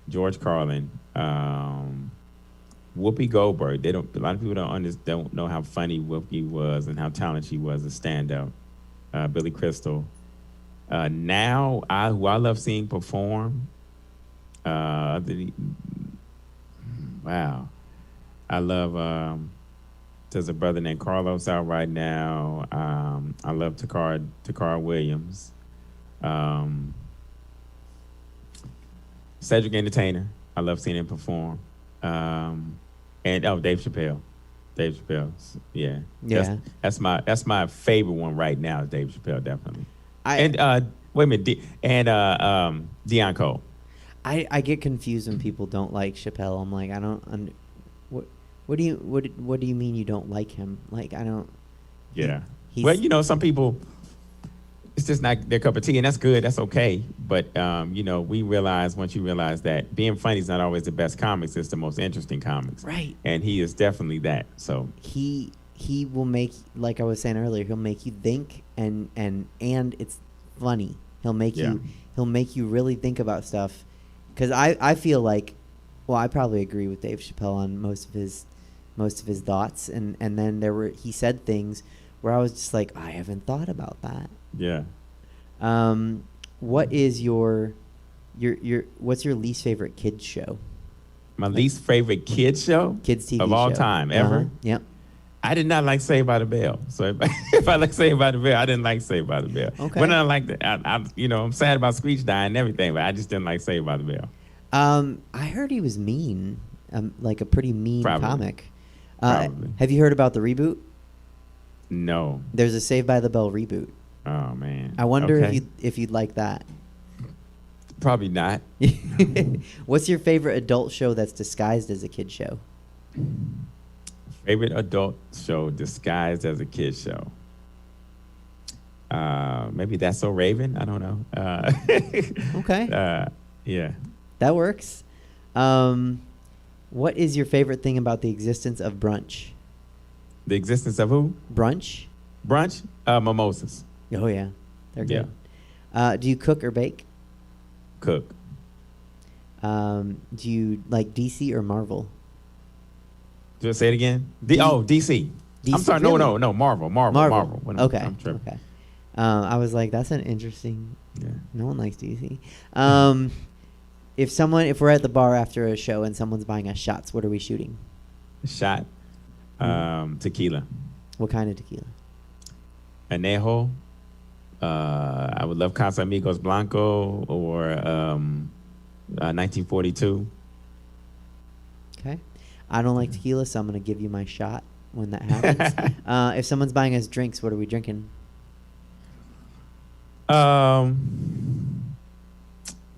George Carlin, Whoopi Goldberg. A lot of people don't know how funny Whoopi was and how talented she was as stand-up. Billy Crystal. Now, who I love seeing perform. Wow, I love. There's a brother named Carlos out right now. I love Takar Williams. Cedric Entertainer. I love seeing him perform. And Dave Chappelle. Dave Chappelle. Yeah. Yeah. That's my favorite one right now. Dave Chappelle, definitely. Wait a minute. Deion Cole. I get confused when people don't like Chappelle. I'm like, I don't. What do you mean you don't like him? Like, I don't. Yeah. Well, some people, it's just not their cup of tea, and that's good. That's okay. But once you realize that being funny is not always the best comics. It's the most interesting comics. Right. And he is definitely that. So he will make, like I was saying earlier, he'll make you think, and it's funny. He'll make you really think about stuff. Because I feel like, well, I probably agree with Dave Chappelle on most of his thoughts, and then he said things where I was just like, I haven't thought about that. Yeah. What is your what's your least favorite kids show? My least favorite kids show? Kids TV of all show. time, ever? Yep. I did not like Saved by the Bell. So if I like Saved by the Bell, I didn't like Saved by the Bell. Okay. But I like I'm sad about Screech dying and everything, but I just didn't like Saved by the Bell. I heard he was mean, like a pretty mean Probably. comic. Probably. Have you heard about the reboot? No. There's a Saved by the Bell reboot. Oh man. I wonder Okay. if you'd like that. Probably not. What's your favorite adult show that's disguised as a kid show? Favorite adult show disguised as a kid show. Maybe That's So Raven. I don't know. Okay. Yeah. That works. What is your favorite thing about the existence of brunch? The existence of who? Brunch? Brunch? Mimosas. Oh yeah, they're Yeah. good. Do you cook or bake? Cook. Do you like DC or Marvel? Do I say it again? DC. I'm sorry. Really? No. Marvel. Okay. I'm tripping. Okay. I was like, that's an interesting. Yeah. No one likes DC. If we're at the bar after a show and someone's buying us shots, what are we shooting? Shot. Tequila. What kind of tequila? Anejo. I would love Casamigos Blanco or 1942. Okay. I don't like tequila, so I'm gonna give you my shot when that happens. If someone's buying us drinks, what are we drinking?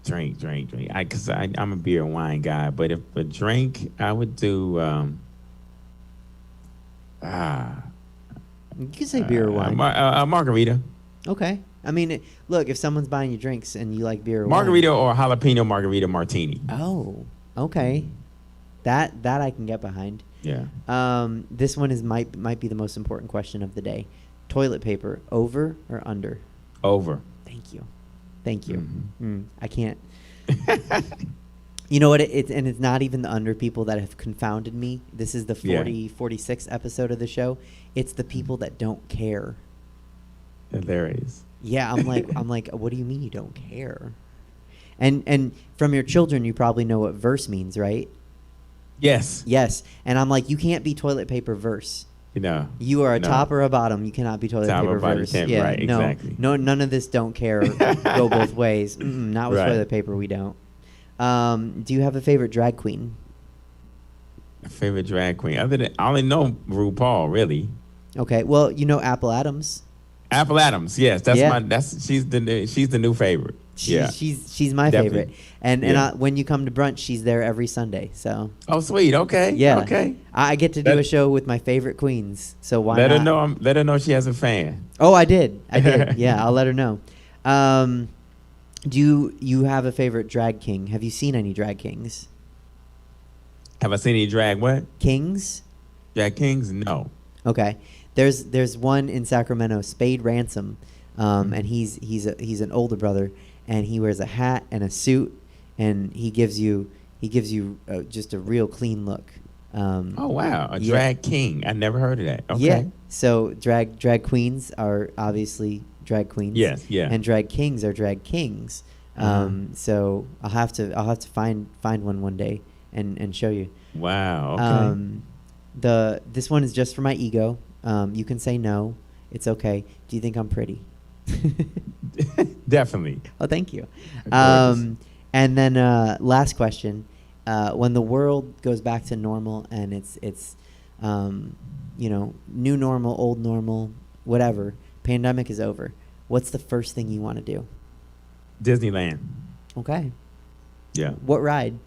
Drink. Because I'm a beer and wine guy, but if a drink, I would do. You can say beer or wine. Margarita. Okay. I mean, look, if someone's buying you drinks and you like beer or Margarita wine. or jalapeno margarita martini. Oh, okay. That I can get behind. Yeah. This one might be the most important question of the day. Toilet paper, over or under? Over. Thank you. Mm-hmm. I can't. You know what? It's not even the under people that have confounded me. This is the 46th episode of the show. It's the people that don't care. Hilarious. Yeah, I'm like, what do you mean you don't care? And from your children, you probably know what verse means, right? Yes. Yes. And I'm like, you can't be toilet paper verse. No. You are a top or a bottom. You cannot be toilet Top or paper bottom, verse. you can't- Yeah, right, exactly. No, none of this don't care. Go both ways. Not with Right. toilet paper. We don't. Do you have a favorite drag queen? Favorite drag queen? I only know RuPaul, really. Okay. Well, you know Apple Adams. Apple Adams, yes, she's the new favorite. She's my Definitely. favorite. And when you come to brunch, she's there every Sunday. So. Oh, sweet. Okay. Yeah. Okay. I get to do a show with my favorite queens. So why let not? Let her know she has a fan. Oh, I did. Yeah, I'll let her know. Do you have a favorite drag king? Have you seen any drag kings? Have I seen any drag what? Kings? Drag kings? No. Okay. There's one in Sacramento, Spade Ransom, and he's an older brother, and he wears a hat and a suit, and he gives you just a real clean look. Oh wow, a drag king! I never heard of that. Okay. Yeah. So drag queens are obviously drag queens. Yes. Yeah. And drag kings are drag kings. So I'll have to find one day and show you. Wow. Okay. This one is just for my ego. You can say no. It's okay. Do you think I'm pretty? Definitely. Oh, thank you. Gorgeous. And then last question: when the world goes back to normal and it's new normal, old normal, whatever, pandemic is over, what's the first thing you want to do? Disneyland. Okay. Yeah. What ride?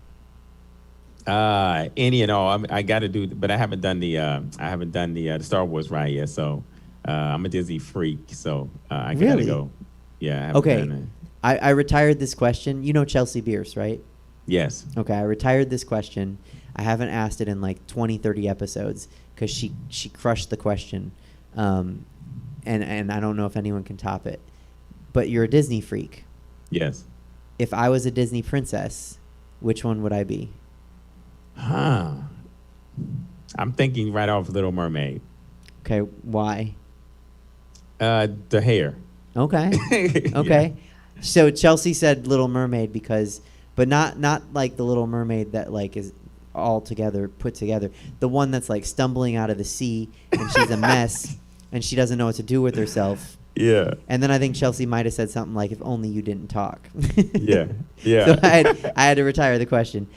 Any and all. I got to do, but I haven't done the Star Wars ride yet. So I'm a Disney freak. So I gotta Really? go. Yeah. I haven't Okay. done it. I retired this question. You know Chelsea Bierce, right? Yes. Okay, I retired this question. I haven't asked it in like 20, 30 episodes because she crushed the question. And I don't know if anyone can top it. But you're a Disney freak. Yes. If I was a Disney princess, which one would I be? I'm thinking right off Little Mermaid. Okay, why? The hair. Okay. Okay. So Chelsea said Little Mermaid but not like the Little Mermaid that like is all together put together. The one that's like stumbling out of the sea and she's a mess and she doesn't know what to do with herself. Yeah. And then I think Chelsea might have said something like, "If only you didn't talk." Yeah. Yeah. So I had to retire the question.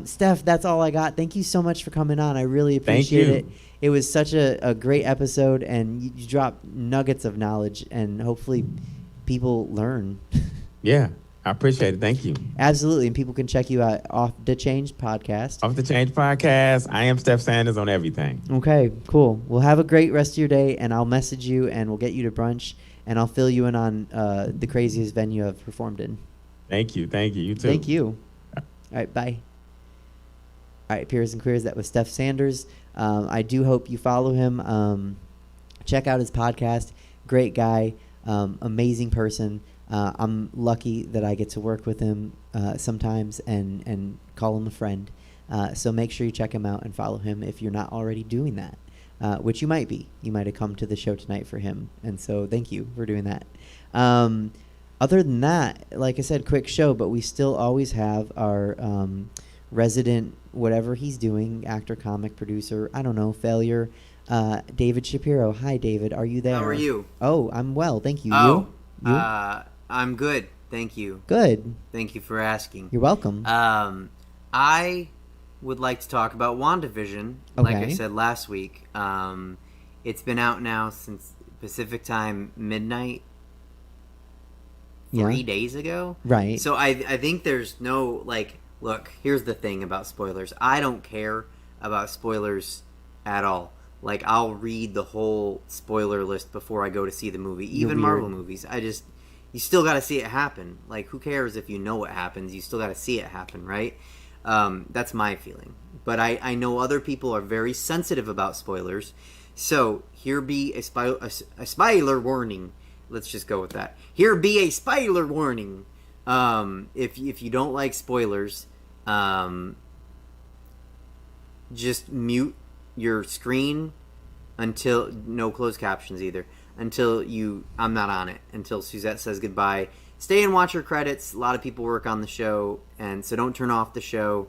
Steph, that's all I got. Thank you so much for coming on. I really appreciate it. It was such a great episode, and you dropped nuggets of knowledge, and hopefully people learn. Yeah. I appreciate it. Thank you. Absolutely. And people can check you out off the Change podcast. Off the Change podcast. I am Steph Sanders on everything. Okay, cool. Well, have a great rest of your day, and I'll message you, and we'll get you to brunch, and I'll fill you in on the craziest venue I've performed in. Thank you. Thank you. You too. Thank you. All right, bye. All right, Peers and Queers, that was Steph Sanders. I do hope you follow him. Check out his podcast. Great guy. Amazing person. I'm lucky that I get to work with him sometimes and call him a friend. So make sure you check him out and follow him if you're not already doing that, which you might be. You might have come to the show tonight for him. And so thank you for doing that. Other than that, like I said, quick show, but we still always have our resident, whatever he's doing, actor, comic, producer, I don't know, failure, David Shapiro. Hi, David. Are you there? How are you? Oh, I'm well. Thank you. Oh, You? I'm good. Thank you. Good. Thank you for asking. You're welcome. I would like to talk about WandaVision, like I Okay. said last week. It's been out now since Pacific time midnight 3 days ago. Right. So I think there's no, look, here's the thing about spoilers. I don't care about spoilers at all. Like, I'll read the whole spoiler list before I go to see the movie. Even Marvel movies. You still got to see it happen. Like, who cares if you know what happens? You still got to see it happen, right? That's my feeling. But I know other people are very sensitive about spoilers. So, here be a spoiler warning. Let's just go with that. Here be a spoiler warning. If you don't like spoilers, just mute your screen until no closed captions either until I'm not on it until Suzette says goodbye. Stay and watch her credits. A lot of people work on the show, and so don't turn off the show.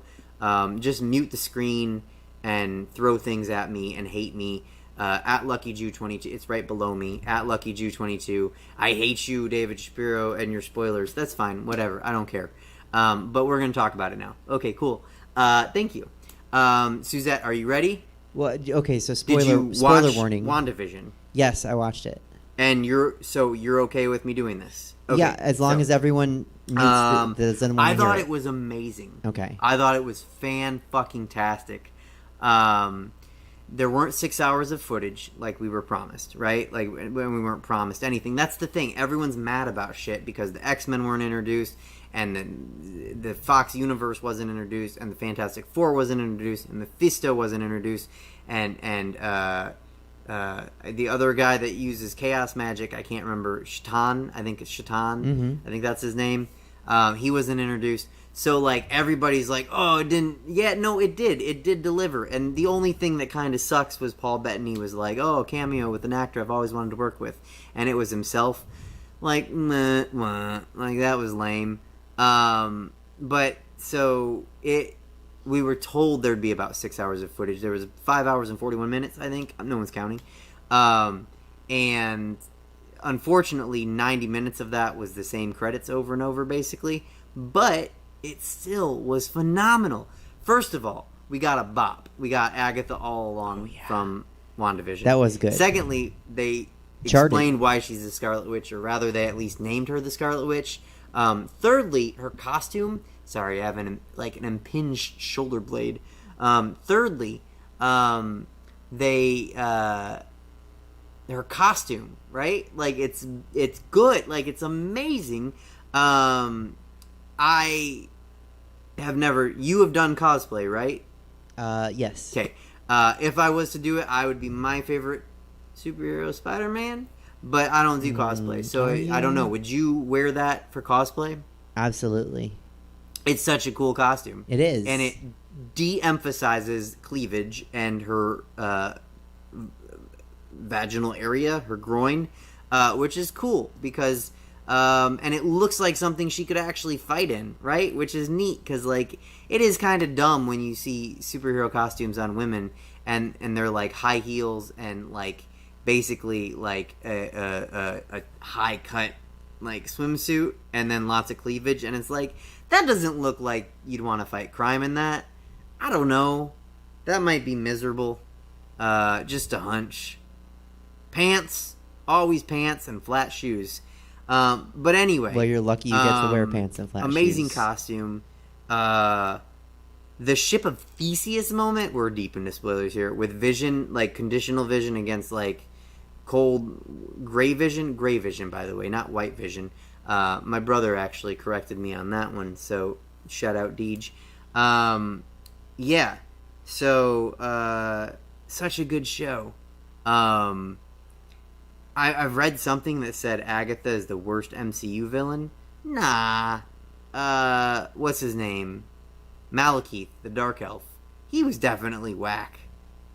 Just mute the screen and throw things at me and hate me. At LuckyJew22, it's right below me. At LuckyJew22, I hate you, David Shapiro, and your spoilers. That's fine, whatever. I don't care. But we're gonna talk about it now. Okay, cool. Thank you. Suzette, are you ready? Well, okay, so Did you spoiler watch warning. WandaVision? Yes, I watched it. And you're okay with me doing this? Okay, Yeah, as long as everyone doesn't want I to thought hear it was amazing. Okay. I thought it was fan-fucking-tastic. There weren't 6 hours of footage like we were promised, right? Like, when we weren't promised anything. That's the thing. Everyone's mad about shit because the X-Men weren't introduced, and the Fox universe wasn't introduced, and the Fantastic Four wasn't introduced, and Mephisto wasn't introduced, and the other guy that uses chaos magic, I can't remember, Shaitan, I think it's Shaitan, Mm-hmm. I think that's his name, he wasn't introduced. So, like, everybody's like, oh, it didn't, yeah, no, it did deliver, and the only thing that kind of sucks was Paul Bettany was like, oh, a cameo with an actor I've always wanted to work with, and it was himself. Like, meh, wah. Like, that was lame. But so we were told there'd be about 6 hours of footage. There was 5 hours and 41 minutes, I think. No one's counting. And unfortunately, 90 minutes of that was the same credits over and over, basically. But it still was phenomenal. First of all, we got a bop. We got Agatha all along from WandaVision. That was good. Secondly, they Charted. explained why she's the Scarlet Witch, or rather, they at least named her the Scarlet Witch. Thirdly, her costume. Sorry, I have an impinged shoulder blade. Thirdly, her costume, right? Like, it's good. Like, it's amazing. I have never. You have done cosplay, right? Yes. Okay. If I was to do it, I would be my favorite superhero, Spider-Man. But I don't do cosplay, so I don't know. Would you wear that for cosplay? Absolutely. It's such a cool costume. It is. And it de-emphasizes cleavage and her vaginal area, her groin. which is cool because and it looks like something she could actually fight in, right? Which is neat because like it is kind of dumb when you see superhero costumes on women and they're like high heels and like basically like a high cut like swimsuit and then lots of cleavage, and it's like that doesn't look like you'd want to fight crime in that. I don't know. That might be miserable. Just a hunch. Pants, always pants and flat shoes. But anyway. Well, you're lucky you get to wear pants and flat amazing shoes. Costume. The Ship of Theseus moment, we're deep into spoilers here, with Vision, like conditional vision against like cold gray vision, by the way, not white vision. My brother actually corrected me on that one, so shout out Deej. Yeah, so such a good show. I've read something that said Agatha is the worst MCU villain. Nah. What's his name? Malekith, the Dark Elf. He was definitely whack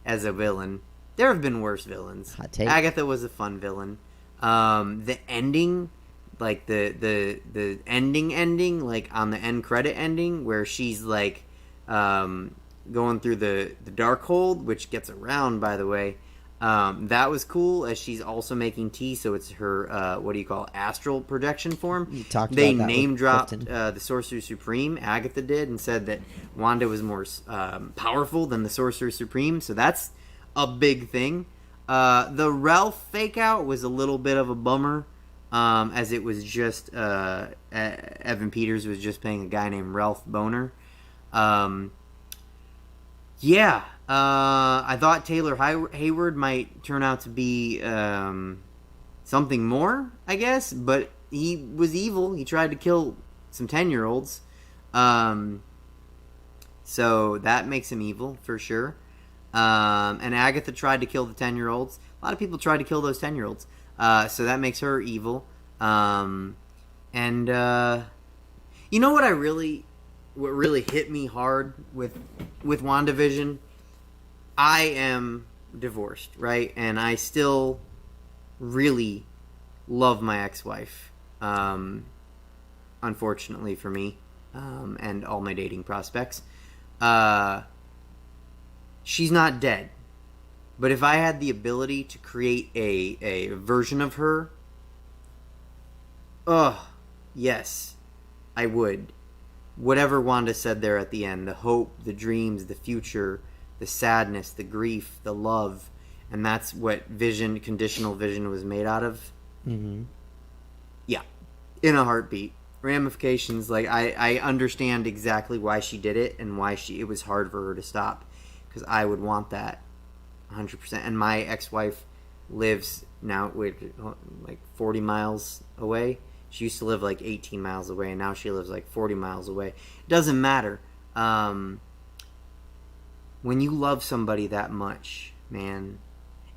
as a villain. There have been worse villains. Hot take. Agatha was a fun villain. The ending, like the ending, like on the end credit ending, where she's like going through the Darkhold, which gets around, by the way. That was cool, as she's also making tea, so it's her what do you call it, astral projection form. You talked they about that name with dropped Clifton. the Sorcerer Supreme. Agatha did, and said that Wanda was more powerful than the Sorcerer Supreme, so that's a big thing. The Ralph fake out was a little bit of a bummer, as it was just Evan Peters was just playing a guy named Ralph Boner. Yeah, I thought Taylor Hayward might turn out to be something more, I guess, but he was evil. He tried to kill some 10-year-olds. So that makes him evil, for sure. And Agatha tried to kill the 10-year-olds. A lot of people tried to kill those 10-year-olds. So that makes her evil. And you know what what really hit me hard with WandaVision? I am divorced, right? And I still really love my ex-wife. Unfortunately for me, and all my dating prospects. She's not dead. But if I had the ability to create a version of her, yes, I would. Whatever Wanda said there at the end, the hope, the dreams, the future, the sadness, the grief, the love, and that's what conditional vision was made out of. Mm-hmm. Yeah, in a heartbeat. Ramifications, like I understand exactly why she did it and why it was hard for her to stop, because I would want that 100%. And my ex-wife lives now like 40 miles away. She used to live like 18 miles away, and now she lives like 40 miles away. It doesn't matter. When you love somebody that much, man.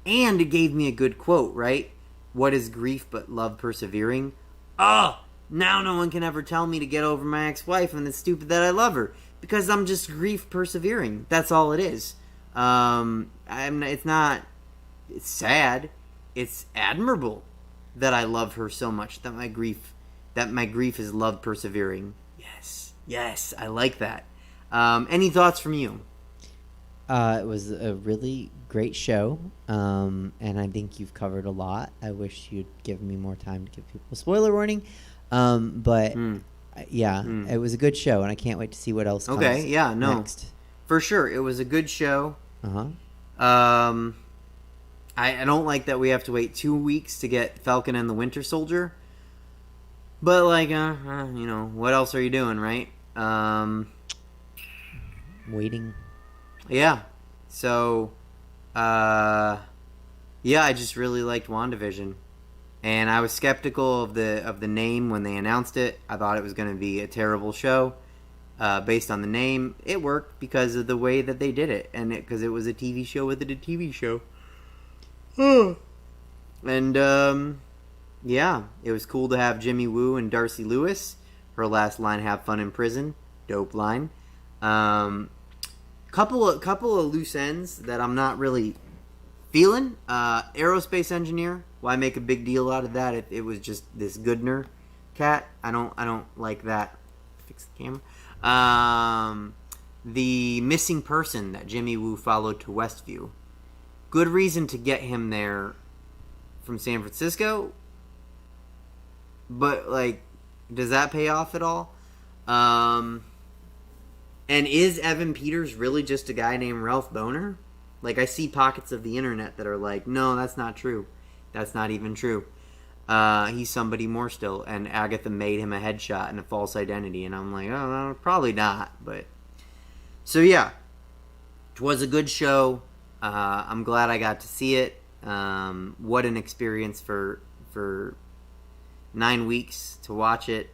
And it gave me a good quote, right? What is grief but love persevering? Now no one can ever tell me to get over my ex-wife and it's stupid that I love her. Because I'm just grief persevering. That's all it is. It's sad. It's admirable that I love her so much, that my grief is love persevering. Yes, I like that. Any thoughts from you? It was a really great show, and I think you've covered a lot. I wish you'd given me more time to give people a spoiler warning, but it was a good show, and I can't wait to see what else comes next. For sure, it was a good show. Uh-huh. I don't like that we have to wait 2 weeks to get Falcon and the Winter Soldier. But, like, what else are you doing, right? Waiting. Yeah. So, I just really liked WandaVision. And I was skeptical of the name when they announced it. I thought it was going to be a terrible show. Based on the name, it worked because of the way that they did it. And because it was a TV show within a TV show. And it was cool to have Jimmy Woo and Darcy Lewis. Her last line, "Have fun in prison," dope line. Couple of loose ends that I'm not really feeling. Aerospace engineer. Why make a big deal out of that if it was just this Goodner cat? I don't like that. Fix the camera. The missing person that Jimmy Woo followed to Westview. Good reason to get him there from San Francisco. But, like, does that pay off at all? And is Evan Peters really just a guy named Ralph Boner? Like, I see pockets of the internet that are like, no, that's not true. That's not even true. He's somebody more still. And Agatha made him a headshot and a false identity. And I'm like, oh, no, probably not. But so, yeah. It was a good show. I'm glad I got to see it. What an experience for 9 weeks to watch it.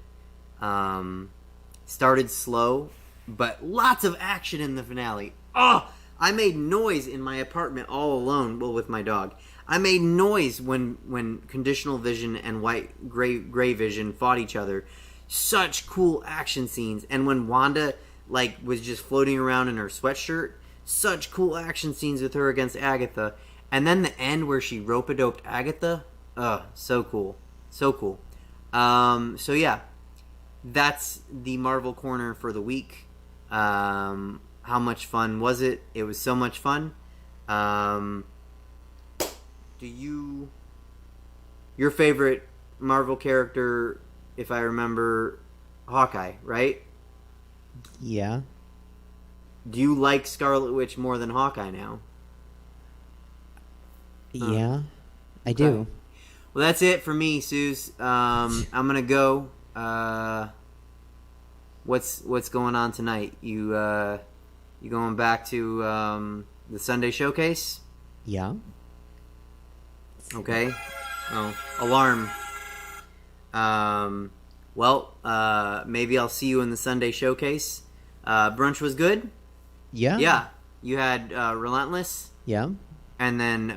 Started slow, but lots of action in the finale. Oh, I made noise in my apartment all alone, well, with my dog. I made noise when Conditional Vision and Gray Vision fought each other. Such cool action scenes. And when Wanda, like, was just floating around in her sweatshirt, such cool action scenes with her against Agatha. And then the end where she rope-a-doped Agatha. So cool. So cool. So yeah, that's the Marvel Corner for the week. How much fun was it? It was so much fun. Your favorite Marvel character, if I remember, Hawkeye, right? Yeah. Do you like Scarlet Witch more than Hawkeye now? Yeah, I do. Well, that's it for me, Suze. I'm gonna go. What's going on tonight? You going back to the Sunday showcase? Yeah. Okay. Oh, alarm. Well, maybe I'll see you in the Sunday showcase. Brunch was good. Yeah. Yeah. You had Relentless. Yeah. And then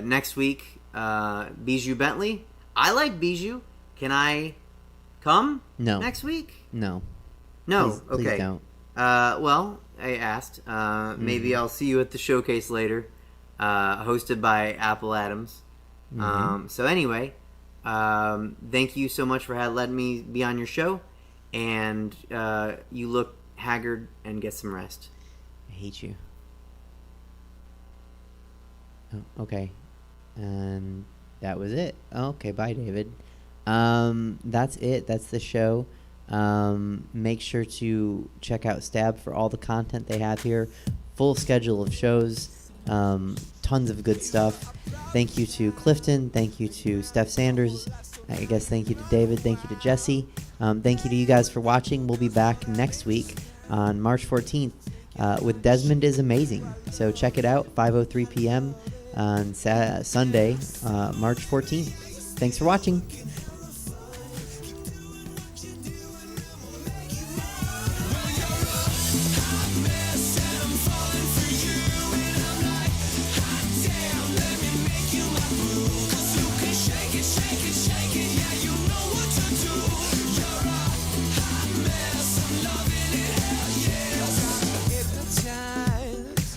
next week, Bijou Bentley. I like Bijou. Can I come? No. Next week? No. No. Please Okay. don't. Well, I asked. Maybe I'll see you at the showcase later. Hosted by Apple Adams. So anyway, thank you so much for letting me be on your show. And you look haggard, and get some rest. I hate you. Oh, okay. And that was it. Okay, bye, David. That's it. That's the show. Make sure to check out Stab for all the content they have here. Full schedule of shows. Tons of good stuff. Thank you to Clifton. Thank you to Steph Sanders. I guess thank you to David. Thank you to Jesse. Thank you to you guys for watching. We'll be back next week on March 14th with Desmond is Amazing. So check it out, 5:03 p.m. on Sunday, March 14th. Thanks for watching.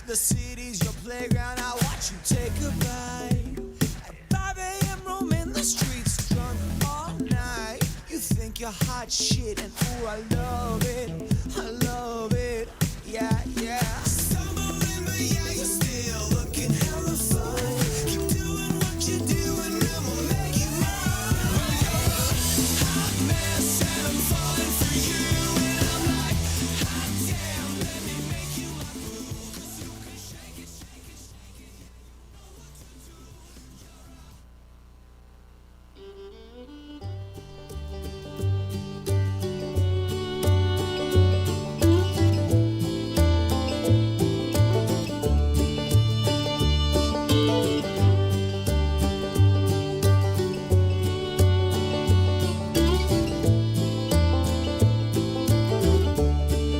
The city's your playground. I watch you take a bite. At 5 a.m. roaming the streets, drunk all night. You think you're hot shit, and ooh, I love it. I love it. Yeah, yeah.